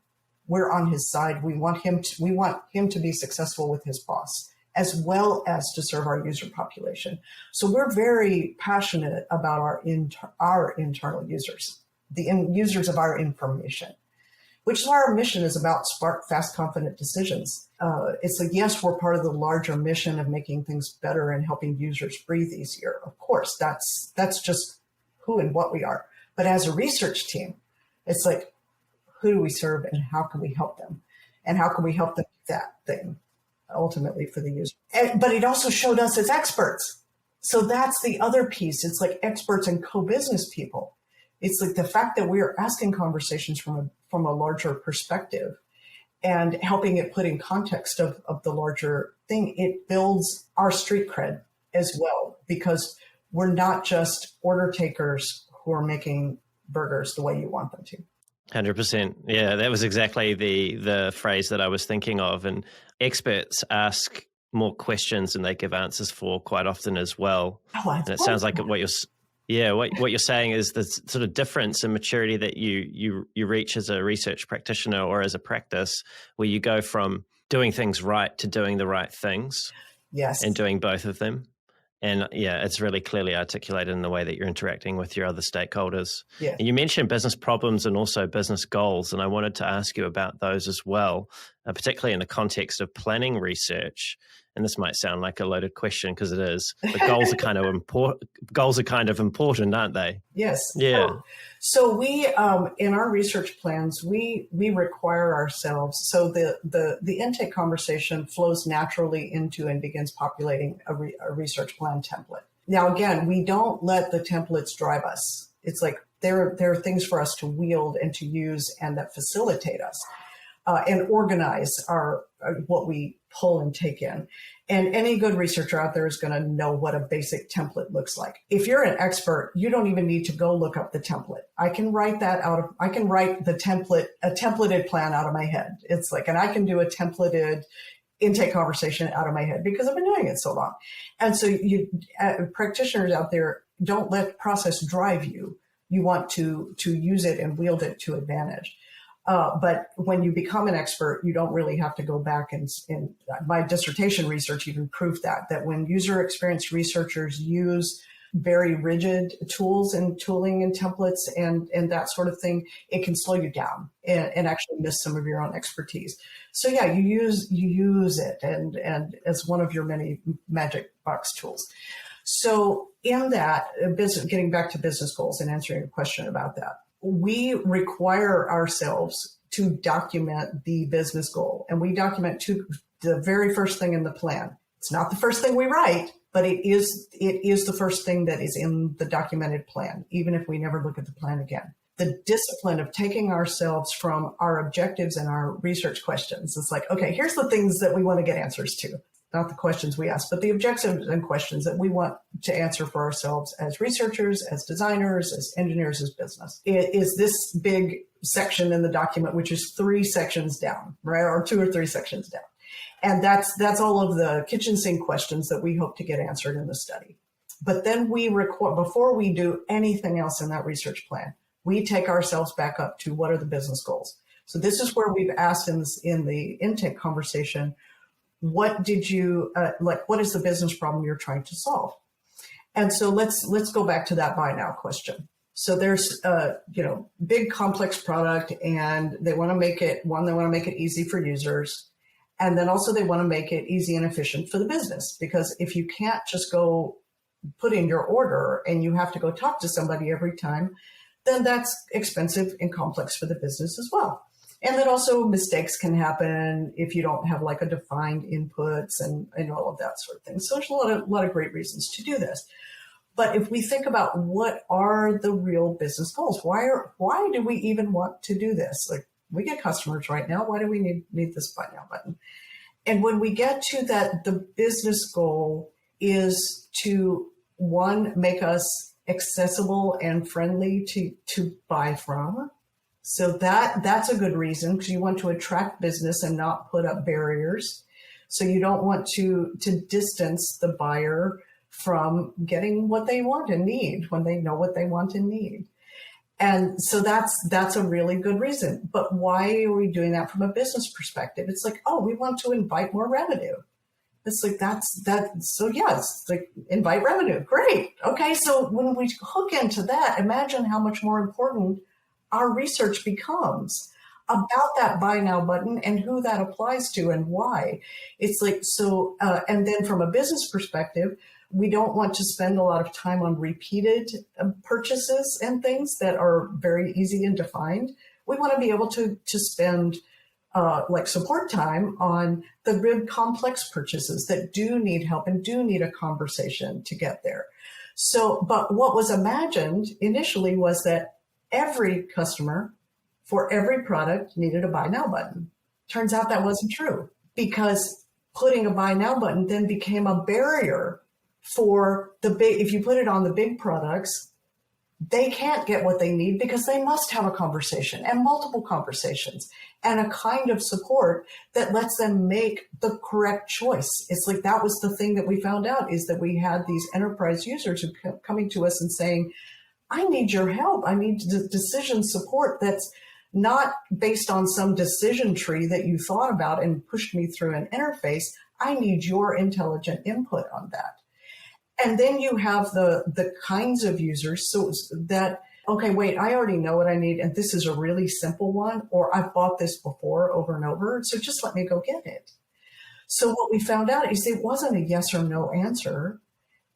We're on his side. We want him to be successful with his boss, as well as to serve our user population. So we're very passionate about our internal users, the users of our information, which is why our mission is about smart, fast, confident decisions. It's like, yes, we're part of the larger mission of making things better and helping users breathe easier. Of course, that's just who and what we are. But as a research team, it's like, who do we serve and how can we help them? And how can we help them do that thing ultimately for the user? But it also showed us as experts. So that's the other piece. It's like experts and co-business people. It's like the fact that we are asking conversations from a larger perspective and helping it put in context of the larger thing, it builds our street cred as well, because we're not just order takers who are making burgers the way you want them to.
100%. Yeah, that was exactly the phrase that I was thinking of. And experts ask more questions than they give answers for quite often as well.
Oh,
and it sounds like what you're saying is the sort of difference in maturity that you reach as a research practitioner or as a practice, where you go from doing things right to doing the right things.
Yes.
And doing both of them. And yeah, it's really clearly articulated in the way that you're interacting with your other stakeholders.
Yeah.
And you mentioned business problems and also business goals, and I wanted to ask you about those as well, particularly in the context of planning research. And this might sound like a loaded question because it is, but goals are kind of important, aren't they?
Yes.
Yeah.
So we, in our research plans, we require ourselves. So the intake conversation flows naturally into and begins populating a research plan template. Now, again, we don't let the templates drive us. It's like there are things for us to wield and to use and that facilitate us and organize what we pull and take in. And any good researcher out there is going to know what a basic template looks like. If you're an expert, you don't even need to go look up the template. I can write a templated plan out of my head. It's like, and I can do a templated intake conversation out of my head because I've been doing it so long. And so you practitioners out there, don't let process drive you. You want to use it and wield it to advantage. But when you become an expert, you don't really have to go back and my dissertation research even proved that when user experience researchers use very rigid tools and tooling and templates and that sort of thing, it can slow you down and actually miss some of your own expertise. So yeah, you use it and as one of your many magic box tools. So in that getting back to business goals and answering a question about that, we require ourselves to document the business goal, and we document the very first thing in the plan. It's not the first thing we write, but it is the first thing that is in the documented plan, even if we never look at the plan again. The discipline of taking ourselves from our objectives and our research questions. It's like, okay, here's the things that we want to get answers to. Not the questions we ask, but the objectives and questions that we want to answer for ourselves as researchers, as designers, as engineers, as business. It is this big section in the document, which is 3 sections down, right? Or 2 or 3 sections down. And that's all of the kitchen sink questions that we hope to get answered in the study. But then we record, before we do anything else in that research plan, we take ourselves back up to what are the business goals. So this is where we've asked in the intake conversation, what did you what is the business problem you're trying to solve? And so let's go back to that buy now question. So there's big complex product, and they want to make it easy for users, and then also they want to make it easy and efficient for the business, because if you can't just go put in your order and you have to go talk to somebody every time, then that's expensive and complex for the business as well. And then also mistakes can happen if you don't have like a defined inputs and all of that sort of thing. So there's a lot of great reasons to do this. But if we think about what are the real business goals, why do we even want to do this? Like, we get customers right now. Why do we need this buy now button? And when we get to that, the business goal is to, one, make us accessible and friendly to buy from. So that's a good reason, because you want to attract business and not put up barriers. So you don't want to distance the buyer from getting what they want and need when they know what they want and need. And so that's a really good reason. But why are we doing that from a business perspective? It's like, oh, we want to invite more revenue. It's like, so yes, like, invite revenue. Great. Okay. So when we hook into that, imagine how much more important our research becomes about that buy now button and who that applies to and why. It's like, so, and then from a business perspective, we don't want to spend a lot of time on repeated purchases and things that are very easy and defined. We want to be able to spend like support time on the real complex purchases that do need help and do need a conversation to get there. So, but what was imagined initially was that every customer for every product needed a buy now button. Turns out that wasn't true, because putting a buy now button then became a barrier for the big, if you put it on the big products, they can't get what they need because they must have a conversation and multiple conversations and a kind of support that lets them make the correct choice. It's like, that was the thing that we found out, is that we had these enterprise users who kept coming to us and saying, I need your help. I need decision support that's not based on some decision tree that you thought about and pushed me through an interface. I need your intelligent input on that. And then you have the kinds of users so that, okay, wait, I already know what I need, and this is a really simple one, or I've bought this before over and over, so just let me go get it. So what we found out is it wasn't a yes or no answer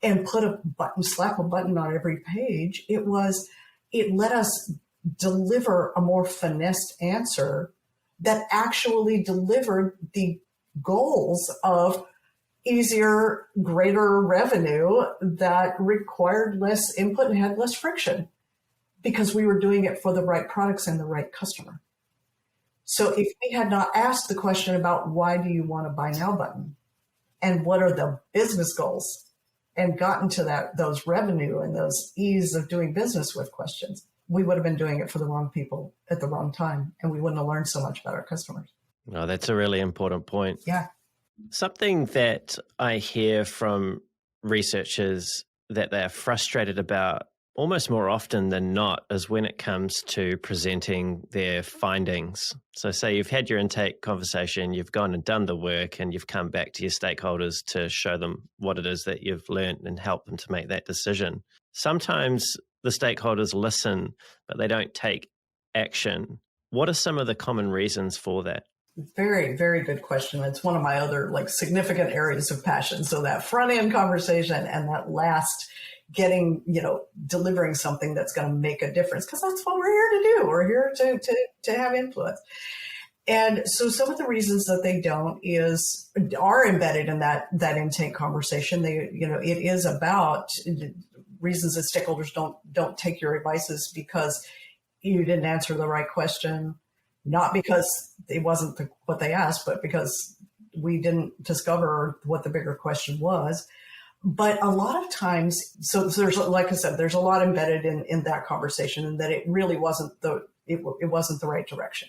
and put a button, slap a button on every page. It let us deliver a more finessed answer that actually delivered the goals of easier, greater revenue that required less input and had less friction, because we were doing it for the right products and the right customer. So if we had not asked the question about why do you want a buy now button and what are the business goals, and gotten to those revenue and those ease of doing business with questions, we would have been doing it for the wrong people at the wrong time, and we wouldn't have learned so much about our customers.
Oh, that's a really important point.
Yeah.
Something that I hear from researchers that they're frustrated about almost more often than not is when it comes to presenting their findings. So say you've had your intake conversation, you've gone and done the work, and you've come back to your stakeholders to show them what it is that you've learned and help them to make that decision. Sometimes the stakeholders listen, but they don't take action. What are some of the common reasons for that?
Very, very good question. It's one of my other significant areas of passion. So that front end conversation and that last getting, delivering something that's going to make a difference, because that's what we're here to do. We're here to have influence. And so some of the reasons that they don't are embedded in that intake conversation. They, it is about reasons that stakeholders don't take your advices because you didn't answer the right question. Not because it wasn't what they asked, but because we didn't discover what the bigger question was. But a lot of times, so there's, like I said, there's a lot embedded in that conversation, and that it really wasn't it wasn't the right direction.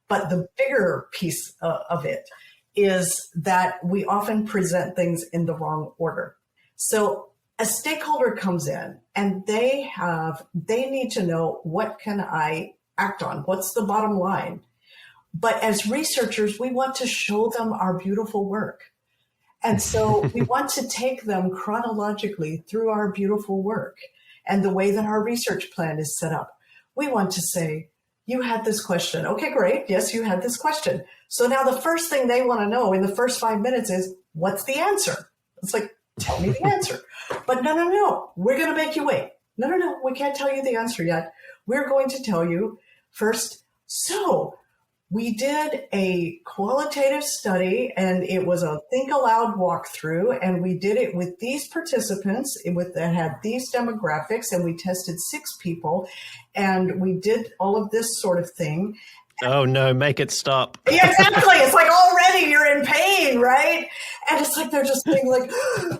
But the bigger piece of it is that we often present things in the wrong order. So a stakeholder comes in and they need to know, what can I act on? What's the bottom line? But as researchers, we want to show them our beautiful work. And so we want to take them chronologically through our beautiful work and the way that our research plan is set up. We want to say, you had this question. Okay, great. Yes, you had this question. So now the first thing they want to know in the first 5 minutes is, what's the answer? It's like, tell me the answer. But no, we're going to make you wait. No, we can't tell you the answer yet. We're going to tell you first, so we did a qualitative study, and it was a think aloud walkthrough, and we did it with these participants that had these demographics, and we tested 6 people, and we did all of this sort of thing.
Oh no, make it stop.
Yeah, exactly. It's like already you're in pain, right? And it's like they're just being like,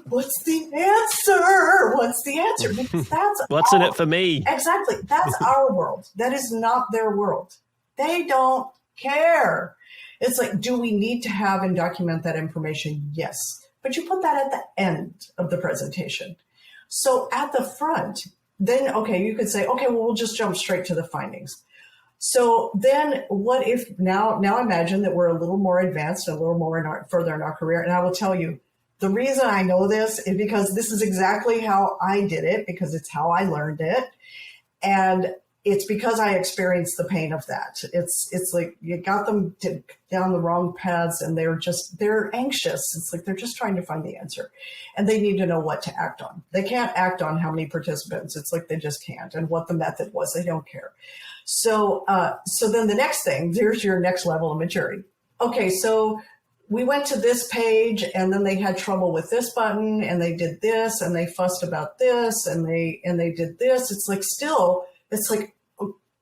what's the answer? What's the answer? Because that's
what's in it for me?
Exactly. That's our world. That is not their world. They don't care. It's like, do we need to have and document that information? Yes. But you put that at the end of the presentation. So at the front, then, okay, you could say, okay, well, we'll just jump straight to the findings. So then what if now imagine that we're a little more advanced, a little more further in our career. And I will tell you, the reason I know this is because this is exactly how I did it, because it's how I learned it. And it's because I experienced the pain of that. It's like you got them down the wrong paths, and they're anxious. It's like they're just trying to find the answer, and they need to know what to act on. They can't act on how many participants. It's like they just can't. And what the method was, they don't care. So then the next thing, there's your next level of maturity. Okay, so we went to this page, and then they had trouble with this button, and they did this, and they fussed about this, and they did this. It's like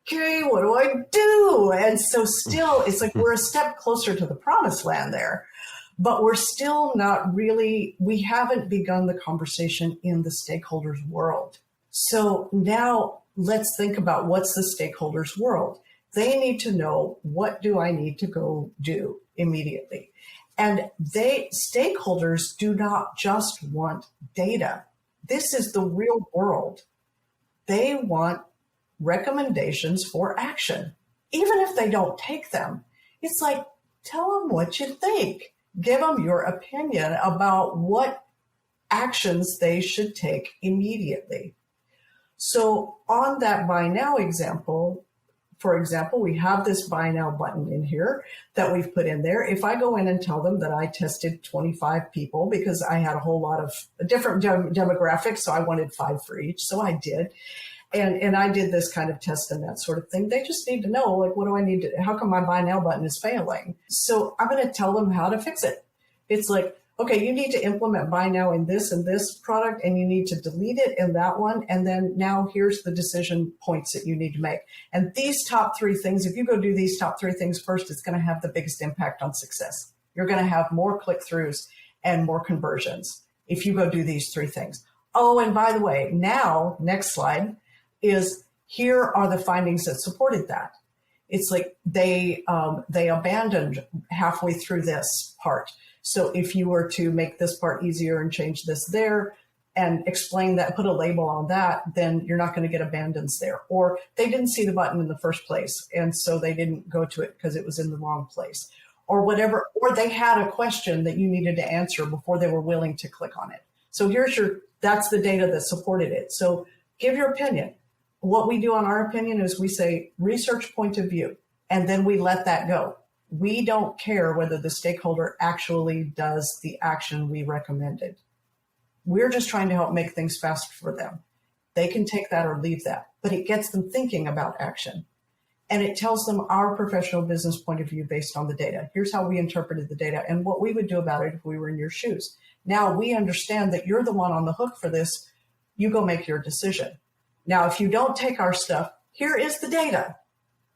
okay, what do I do? And so still, it's like we're a step closer to the promised land there, but we're still not really, we haven't begun the conversation in the stakeholders world. So now let's think about what's the stakeholders world. They need to know, what do I need to go do immediately? And stakeholders do not just want data. This is the real world. They want recommendations for action. Even if they don't take them, it's like, tell them what you think. Give them your opinion about what actions they should take immediately. So on that buy now example, for example, we have this buy now button in here that we've put in there. If I go in and tell them that I tested 25 people because I had a whole lot of different demographics, so I wanted 5 for each, so I did. And I did this kind of test and that sort of thing. They just need to know, like, what do I need to, how come my buy now button is failing? So I'm going to tell them how to fix it. It's like, okay, you need to implement buy now in this and this product, and you need to delete it in that one. And then now here's the decision points that you need to make. And these top 3 things, if you go do these top 3 things first, it's going to have the biggest impact on success. You're going to have more click-throughs and more conversions if you go do these 3 things. Oh, and by the way, now, next slide, is here are the findings that supported that. It's like they abandoned halfway through this part. So if you were to make this part easier and change this there and explain that, put a label on that, then you're not going to get abandons there. Or they didn't see the button in the first place, and so they didn't go to it because it was in the wrong place. Or whatever, or they had a question that you needed to answer before they were willing to click on it. So that's the data that supported it. So give your opinion. What we do on our opinion is we say research point of view, and then we let that go. We don't care whether the stakeholder actually does the action we recommended. We're just trying to help make things fast for them. They can take that or leave that, but it gets them thinking about action. And it tells them our professional business point of view based on the data. Here's how we interpreted the data and what we would do about it if we were in your shoes. Now we understand that you're the one on the hook for this. You go make your decision. Now, if you don't take our stuff, here is the data.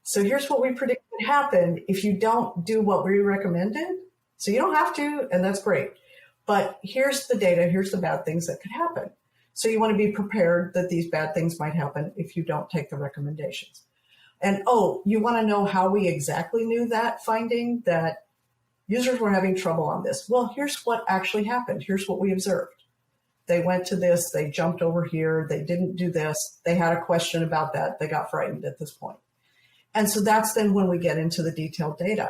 So here's what we predict would happen if you don't do what we recommended. So you don't have to, and that's great. But here's the data, here's the bad things that could happen. So you want to be prepared that these bad things might happen if you don't take the recommendations. And you want to know how we exactly knew that finding, that users were having trouble on this. Well, here's what actually happened. Here's what we observed. They went to this, they jumped over here, they didn't do this, they had a question about that, they got frightened at this point. And so that's then when we get into the detailed data.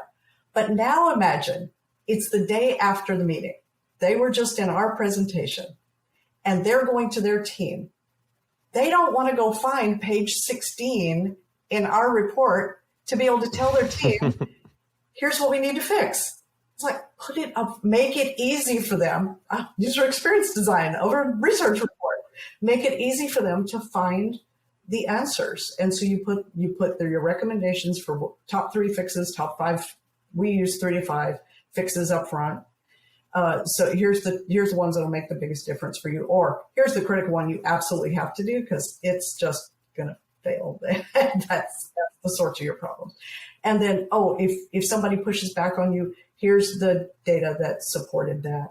But now imagine it's the day after the meeting. They were just in our presentation and they're going to their team. They don't want to go find page 16 in our report to be able to tell their team, here's what we need to fix. It's like, put it up, make it easy for them. User experience design over research report. Make it easy for them to find the answers. And so you put your recommendations for top 3 fixes, top 5. We use 3 to 5 fixes up front. So here's the ones that will make the biggest difference for you. Or here's the critical one you absolutely have to do because it's just going to fail. That's the source of your problem. And then, if somebody pushes back on you, here's the data that supported that.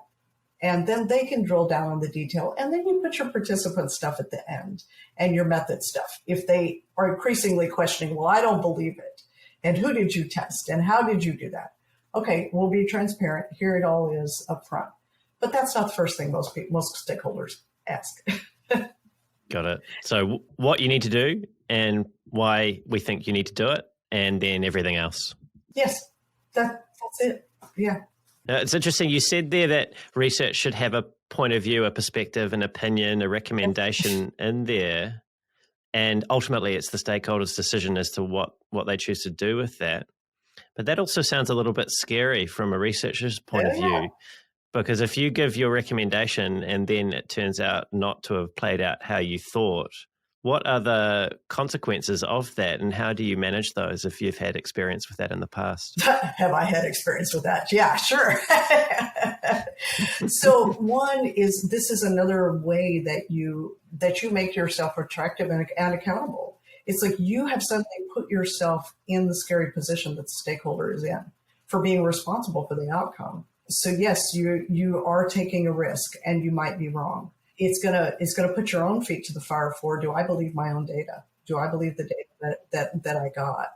And then they can drill down on the detail. And then you put your participant stuff at the end and your method stuff. If they are increasingly questioning, well, I don't believe it. And who did you test? And how did you do that? Okay, we'll be transparent. Here it all is up front. But that's not the first thing most stakeholders ask.
Got it. So what you need to do and why we think you need to do it, and then everything else.
Yes, that's it. Yeah.
It's interesting. You said there that research should have a point of view, a perspective, an opinion, a recommendation in there. And ultimately, it's the stakeholders' decision as to what they choose to do with that. But that also sounds a little bit scary from a researcher's point of view, because if you give your recommendation and then it turns out not to have played out how you thought, what are the consequences of that, and how do you manage those if you've had experience with that in the past?
Have I had experience with that? Yeah, sure. So one is, this is another way that you make yourself attractive and accountable, It's like you have suddenly put yourself in the scary position that the stakeholder is in for being responsible for the outcome. So yes, you are taking a risk and you might be wrong. It's gonna put your own feet to the fire for, do I believe my own data? Do I believe the data that I got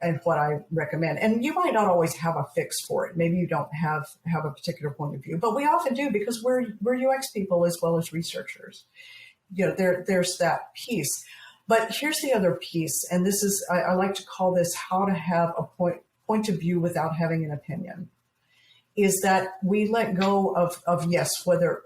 and what I recommend? And you might not always have a fix for it. Maybe you don't have a particular point of view, but we often do because we're UX people as well as researchers. There's that piece. But here's the other piece, and this is, I like to call this how to have a point of view without having an opinion, is that we let go of yes, whether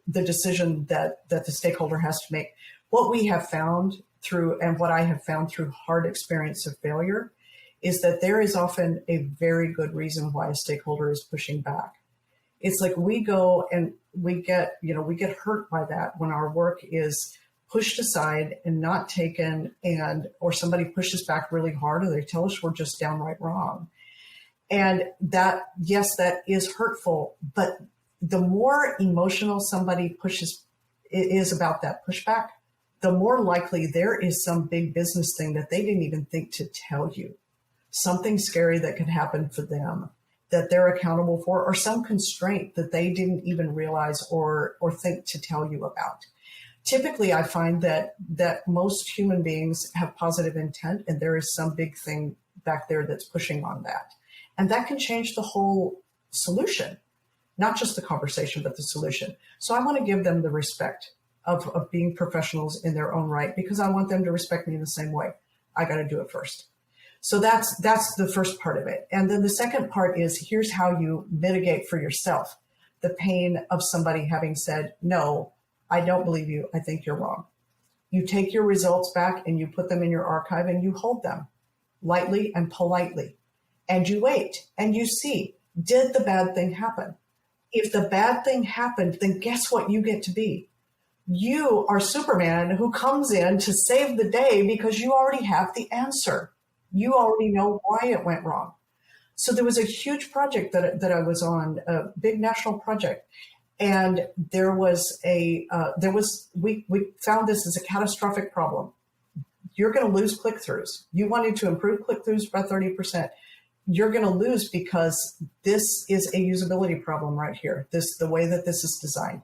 the decision that the stakeholder has to make. What we have found through, and what I have found through hard experience of failure, is that there is often a very good reason why a stakeholder is pushing back. It's like we go and we get hurt by that when our work is pushed aside and not taken, or somebody pushes back really hard, or they tell us we're just downright wrong. And that, yes, that is hurtful, but the more emotional somebody is about that pushback, the more likely there is some big business thing that they didn't even think to tell you, something scary that could happen for them that they're accountable for, or some constraint that they didn't even realize or think to tell you about. Typically, I find that most human beings have positive intent, and there is some big thing back there that's pushing on that. And that can change the whole solution, not just the conversation, but the solution. So I want to give them the respect of being professionals in their own right, because I want them to respect me in the same way. I got to do it first. So that's the first part of it. And then the second part is, here's how you mitigate for yourself the pain of somebody having said, no, I don't believe you. I think you're wrong. You take your results back and you put them in your archive and you hold them lightly and politely. And you wait and you see, did the bad thing happen? If the bad thing happened, then guess what you get to be? You are Superman who comes in to save the day because you already have the answer. You already know why it went wrong. So there was a huge project that I was on, a big national project. And we found this as a catastrophic problem. You're going to lose click-throughs. You wanted to improve click-throughs by 30%. You're going to lose because this is a usability problem right here, the way that this is designed.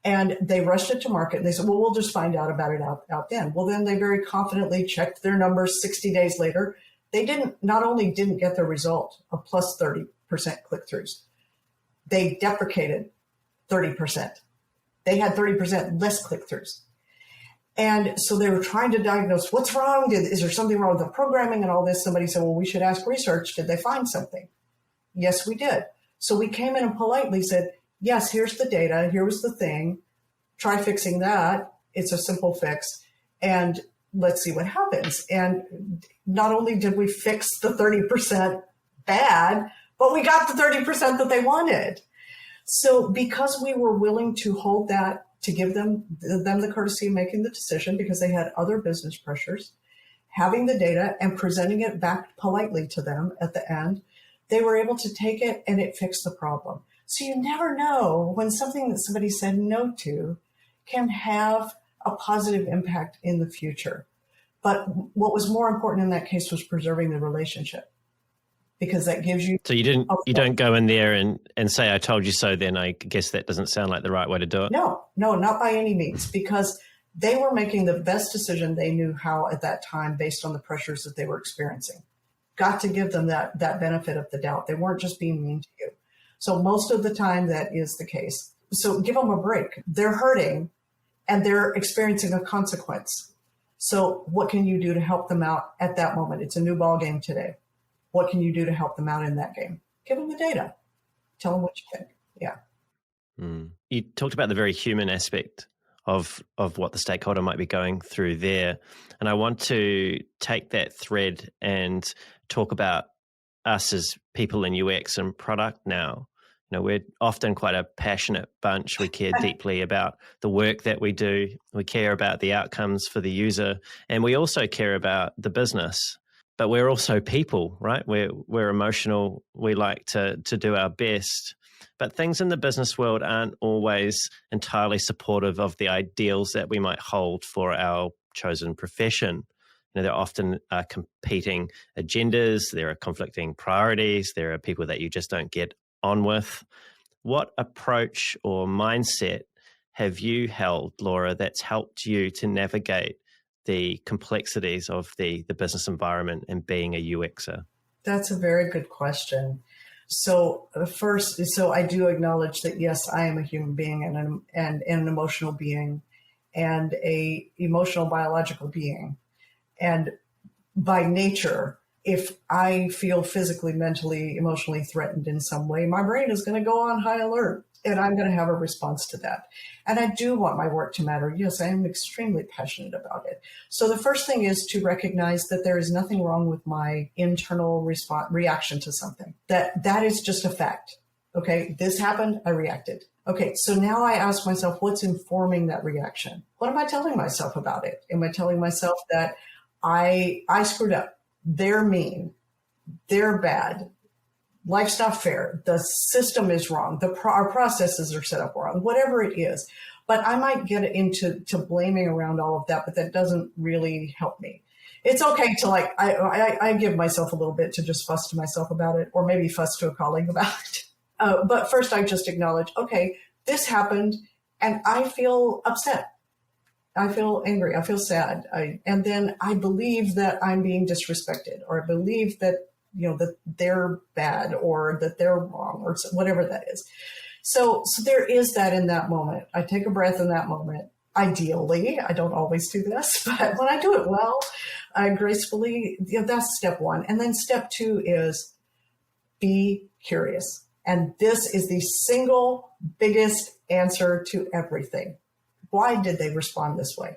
And they rushed it to market and they said, well, we'll just find out about it out then. Well, then they very confidently checked their numbers 60 days later. They not only didn't get the result of plus 30% click-throughs, they deprecated 30%. They had 30% less click-throughs. And so they were trying to diagnose what's wrong. Is there something wrong with the programming and all this? Somebody said, well, we should ask research. Did they find something? Yes, we did. So we came in and politely said, yes, here's the data. Here was the thing. Try fixing that. It's a simple fix. And let's see what happens. And not only did we fix the 30% bad, but we got the 30% that they wanted. So because we were willing to hold that, to give them the courtesy of making the decision, because they had other business pressures, having the data and presenting it back politely to them at the end, they were able to take it and it fixed the problem. So you never know when something that somebody said no to can have a positive impact in the future. But what was more important in that case was preserving the relationship, because that gives you...
So you don't go in there and say, I told you so, then I guess that doesn't sound like the right way to do it.
No, not by any means, because they were making the best decision they knew how at that time based on the pressures that they were experiencing. Got to give them that benefit of the doubt. They weren't just being mean to you. So most of the time that is the case. So give them a break. They're hurting and they're experiencing a consequence. So what can you do to help them out at that moment? It's a new ball game today. What can you do to help them out in that game? Give them the data. Tell them what you think. Yeah.
You talked about the very human aspect of what the stakeholder might be going through there. And I want to take that thread and talk about us as people in UX and product now. You know, we're often quite a passionate bunch. We care deeply about the work that we do. We care about the outcomes for the user, and we also care about the business. But we're also people, right? We're emotional. We like to do our best. But things in the business world aren't always entirely supportive of the ideals that we might hold for our chosen profession. there often are competing agendas, there are conflicting priorities, there are people that you just don't get on with. What approach or mindset have you held, Laura, that's helped you to navigate the complexities of the business environment and being a UXer?
That's a very good question. So I do acknowledge that, yes, I am a human being and an emotional being and a emotional biological being. And by nature, if I feel physically, mentally, emotionally threatened in some way, my brain is going to go on high alert and I'm going to have a response to that. And I do want my work to matter. Yes, I am extremely passionate about it. So the first thing is to recognize that there is nothing wrong with my internal reaction to something. That is just a fact. Okay, this happened, I reacted. Okay, so now I ask myself, what's informing that reaction? What am I telling myself about it? Am I telling myself that I screwed up, they're mean, they're bad, life's not fair, the system is wrong, our processes are set up wrong, whatever it is. But I might get into blaming around all of that, but that doesn't really help me. It's okay to I give myself a little bit to just fuss to myself about it, or maybe fuss to a colleague about it. But first I just acknowledge, okay, this happened and I feel upset. I feel angry. I feel sad. And then I believe that I'm being disrespected, or I believe that, that they're bad or that they're wrong or whatever that is. So there is that in that moment. I take a breath in that moment. Ideally, I don't always do this, but when I do it well, gracefully, that's step one. And then step two is be curious. And this is the single biggest answer to everything. Why did they respond this way?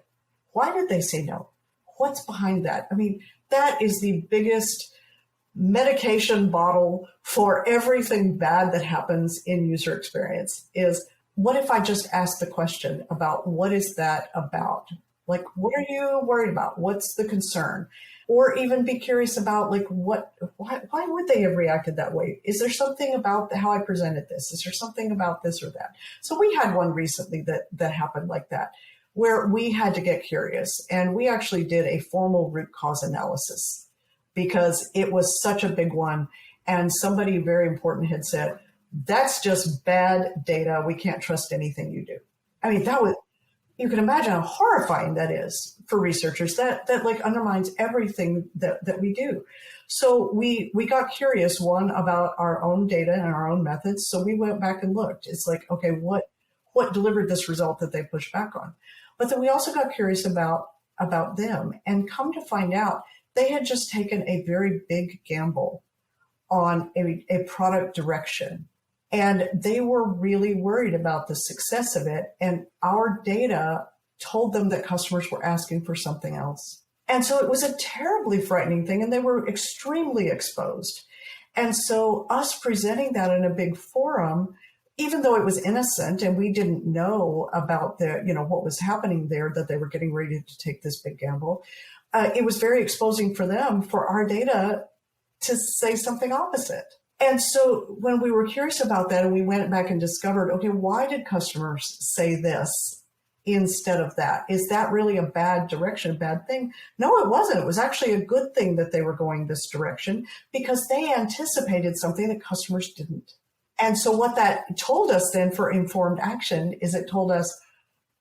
Why did they say no? What's behind that? I mean, that is the biggest medication bottle for everything bad that happens in user experience is, what if I just ask the question about what is that about? Like, what are you worried about? What's the concern? Or even be curious about why would they have reacted that way? Is there something about how I presented this? Is there something about this or that? So we had one recently that happened like that, where we had to get curious, and we actually did a formal root cause analysis because it was such a big one. And somebody very important had said, that's just bad data. We can't trust anything you do. I mean, you can imagine how horrifying that is for researchers. That undermines everything that we do. So we got curious, one, about our own data and our own methods. So we went back and looked. It's like, okay, what delivered this result that they pushed back on? But then we also got curious about them, and come to find out they had just taken a very big gamble on a product direction. And they were really worried about the success of it. And our data told them that customers were asking for something else. And so it was a terribly frightening thing, and they were extremely exposed. And so us presenting that in a big forum, even though it was innocent and we didn't know about what was happening there, that they were getting ready to take this big gamble, it was very exposing for them, for our data to say something opposite. And so when we were curious about that and we went back and discovered, okay, why did customers say this instead of that? Is that really a bad direction, a bad thing? No, it wasn't. It was actually a good thing that they were going this direction because they anticipated something that customers didn't. And so what that told us then for informed action is it told us,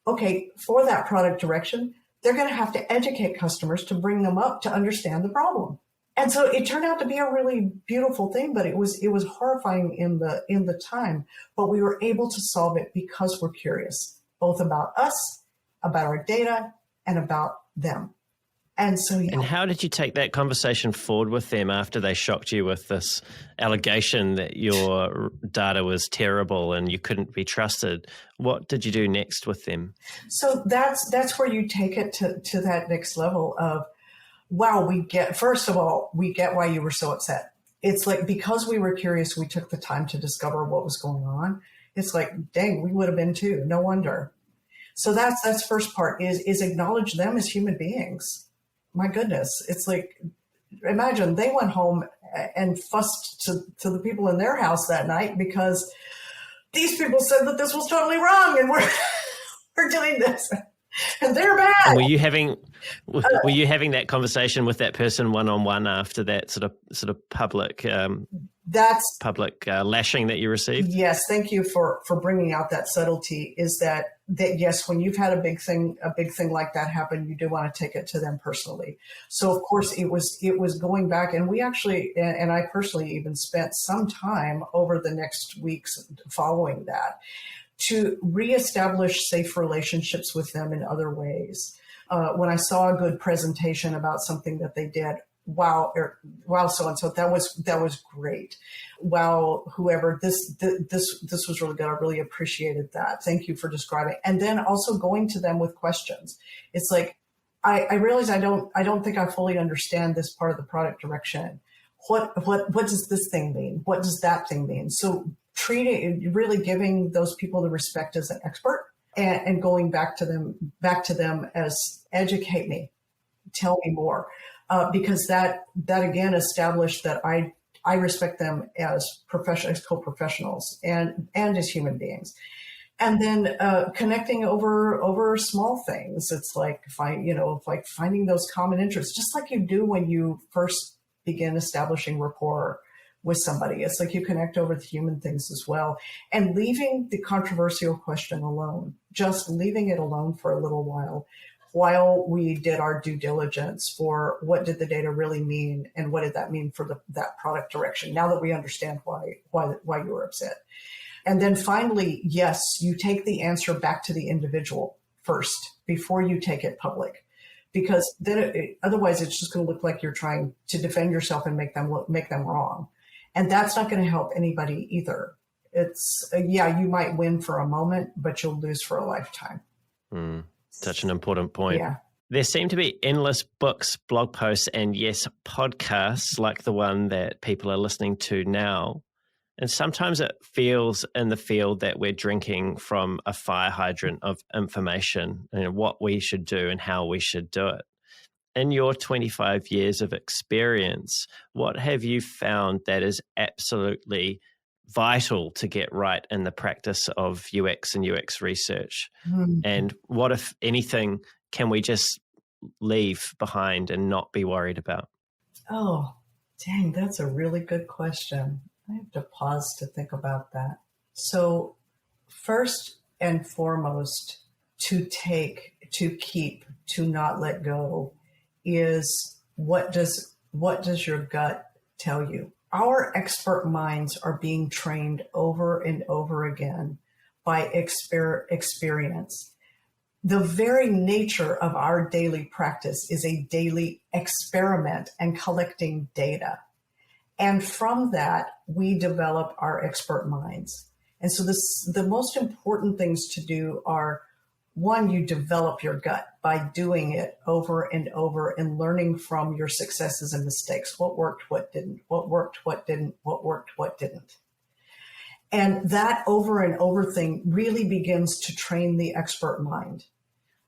okay, for that product direction, they're going to have to educate customers to bring them up to understand the problem. And so it turned out to be a really beautiful thing, but it was horrifying in the time. But we were able to solve it because we're curious, both about us, about our data, and about them. And so, yeah.
And how did you take that conversation forward with them after they shocked you with this allegation that your data was terrible and you couldn't be trusted? What did you do next with them?
So that's where you take it to that next level of, wow, first of all, we get why you were so upset. It's like, because we were curious, we took the time to discover what was going on. It's like, dang, we would have been too. No wonder. So that's first part is acknowledge them as human beings. My goodness. It's like, imagine they went home and fussed to the people in their house that night because these people said that this was totally wrong and we're doing this. And they're bad.
And were you having that conversation with that person one-on-one after that sort of public lashing that you received?
Yes, thank you for bringing out that subtlety. Is that yes, when you've had a big thing like that happen, you do want to take it to them personally. So of course it was going back, and we actually, and I personally even spent some time over the next weeks following that to reestablish safe relationships with them in other ways. When I saw a good presentation about something that they did, wow, so-and-so, that was great. Wow, whoever, this was really good. I really appreciated that. Thank you for describing. And then also going to them with questions. It's like, I realize I don't think I fully understand this part of the product direction. What does this thing mean? What does that thing mean? So really giving those people the respect as an expert and going back to them as educate me, tell me more. Because that again established that I respect them as co-professionals and as human beings. And then connecting over small things. It's like finding those common interests, just like you do when you first begin establishing rapport with somebody. It's like you connect over the human things as well, and leaving the controversial question alone, just leaving it alone for a little while we did our due diligence for what did the data really mean and what did that mean for that product direction, now that we understand why you were upset. And then finally, yes, you take the answer back to the individual first before you take it public, because then otherwise it's just going to look like you're trying to defend yourself and make them wrong. And that's not going to help anybody either. It's, you might win for a moment, but you'll lose for a lifetime.
Such an important point.
Yeah.
There seem to be endless books, blog posts, and yes, podcasts like the one that people are listening to now. And sometimes it feels in the field that we're drinking from a fire hydrant of information, what we should do and how we should do it. In your 25 years of experience, what have you found that is absolutely vital to get right in the practice of UX and UX research? Mm-hmm. And what, if anything, can we just leave behind and not be worried about?
Oh, dang, that's a really good question. I have to pause to think about that. So first and foremost, to keep, to not let go is what does your gut tell you? Our expert minds are being trained over and over again by experience. The very nature of our daily practice is a daily experiment and collecting data. And from that, we develop our expert minds. And so the most important things to do are, one, you develop your gut by doing it over and over and learning from your successes and mistakes. What worked, what didn't, what worked, what didn't, what worked, what didn't. And that over and over thing really begins to train the expert mind.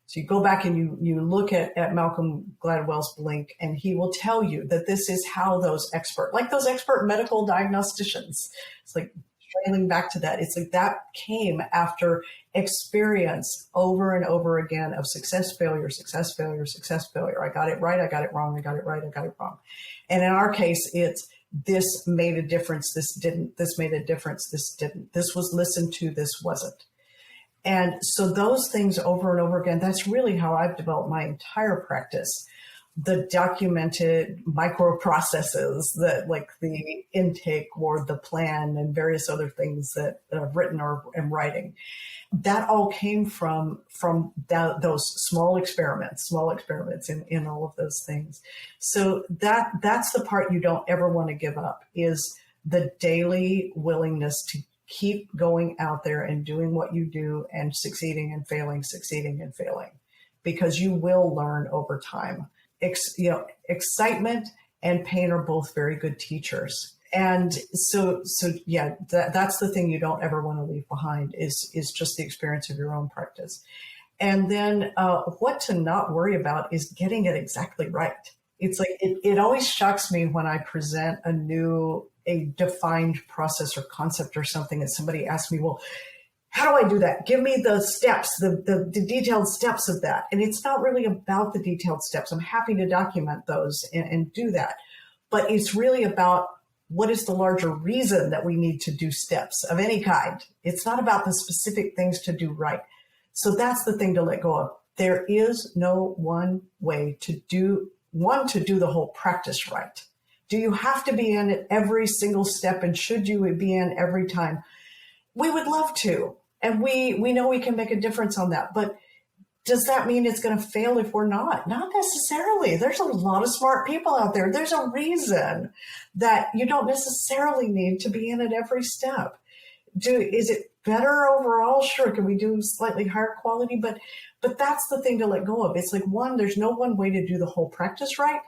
So you go back and you look at Malcolm Gladwell's Blink, and he will tell you that this is how those expert medical diagnosticians, it's like trailing back to that. It's like that came after experience over and over again of success, failure, success, failure, success, failure. I got it right, I got it wrong, I got it right, I got it wrong. And in our case, it's this made a difference, this didn't, this made a difference, this didn't, this was listened to, this wasn't. And so those things over and over again, that's really how I've developed my entire practice. The documented microprocesses that, like the intake or the plan and various other things that I've written or am writing, that all came from those small experiments in all of those things. So that's the part you don't ever want to give up, is the daily willingness to keep going out there and doing what you do and succeeding and failing, because you will learn over time. Excitement and pain are both very good teachers. And so yeah, that's the thing you don't ever want to leave behind is just the experience of your own practice. And then what to not worry about is getting it exactly right. It's like, it always shocks me when I present a defined process or concept or something, and somebody asks me, well, How do I do that? Give me the steps, the detailed steps of that. And it's not really about the detailed steps. I'm happy to document those and do that. But it's really about what is the larger reason that we need to do steps of any kind. It's not about the specific things to do right. So that's the thing to let go of. There is no one way to do the whole practice right. Do you have to be in at every single step, and should you be in every time? We would love to. And we know we can make a difference on that. But does that mean it's going to fail if we're not? Not necessarily. There's a lot of smart people out there. There's a reason that you don't necessarily need to be in at every step. Is it better overall? Sure. Can we do slightly higher quality? But that's the thing to let go of. It's like, one, there's no one way to do the whole practice right.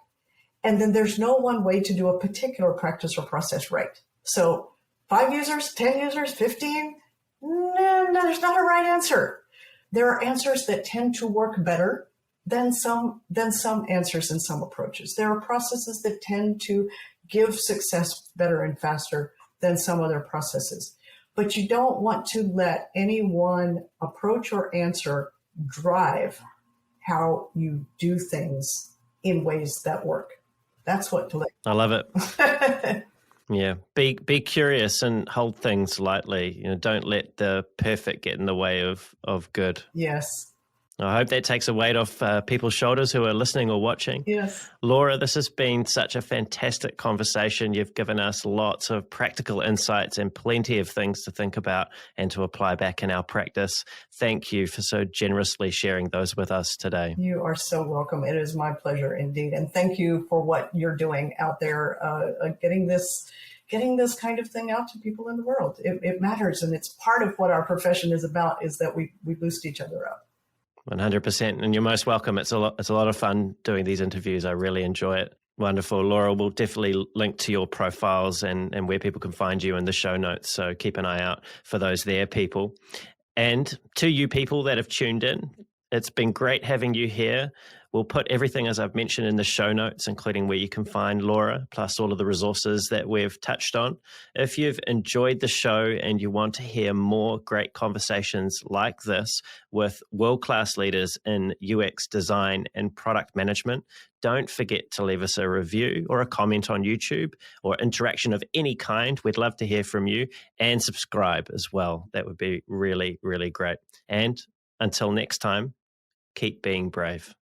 And then there's no one way to do a particular practice or process right. So 5 users, 10 users, 15, no, there's not a right answer. There are answers that tend to work better than some answers in some approaches. There are processes that tend to give success better and faster than some other processes. But you don't want to let any one approach or answer drive how you do things in ways that work. That's what to let.
I love it. Yeah. Be curious and hold things lightly. Don't let the perfect get in the way of good.
Yes.
I hope that takes a weight off people's shoulders who are listening or watching.
Yes.
Laura, this has been such a fantastic conversation. You've given us lots of practical insights and plenty of things to think about and to apply back in our practice. Thank you for so generously sharing those with us today.
You are so welcome. It is my pleasure indeed. And thank you for what you're doing out there, getting this kind of thing out to people in the world. It matters. And it's part of what our profession is about, is that we boost each other up.
100%. And you're most welcome. It's a lot of fun doing these interviews. I really enjoy it. Wonderful. Laura, we'll definitely link to your profiles and where people can find you in the show notes. So keep an eye out for those there, people. And to you people that have tuned in, it's been great having you here. We'll put everything, as I've mentioned, in the show notes, including where you can find Laura, plus all of the resources that we've touched on. If you've enjoyed the show and you want to hear more great conversations like this with world-class leaders in UX design and product management, don't forget to leave us a review or a comment on YouTube or interaction of any kind. We'd love to hear from you, and subscribe as well. That would be really, really great. And until next time, keep being brave.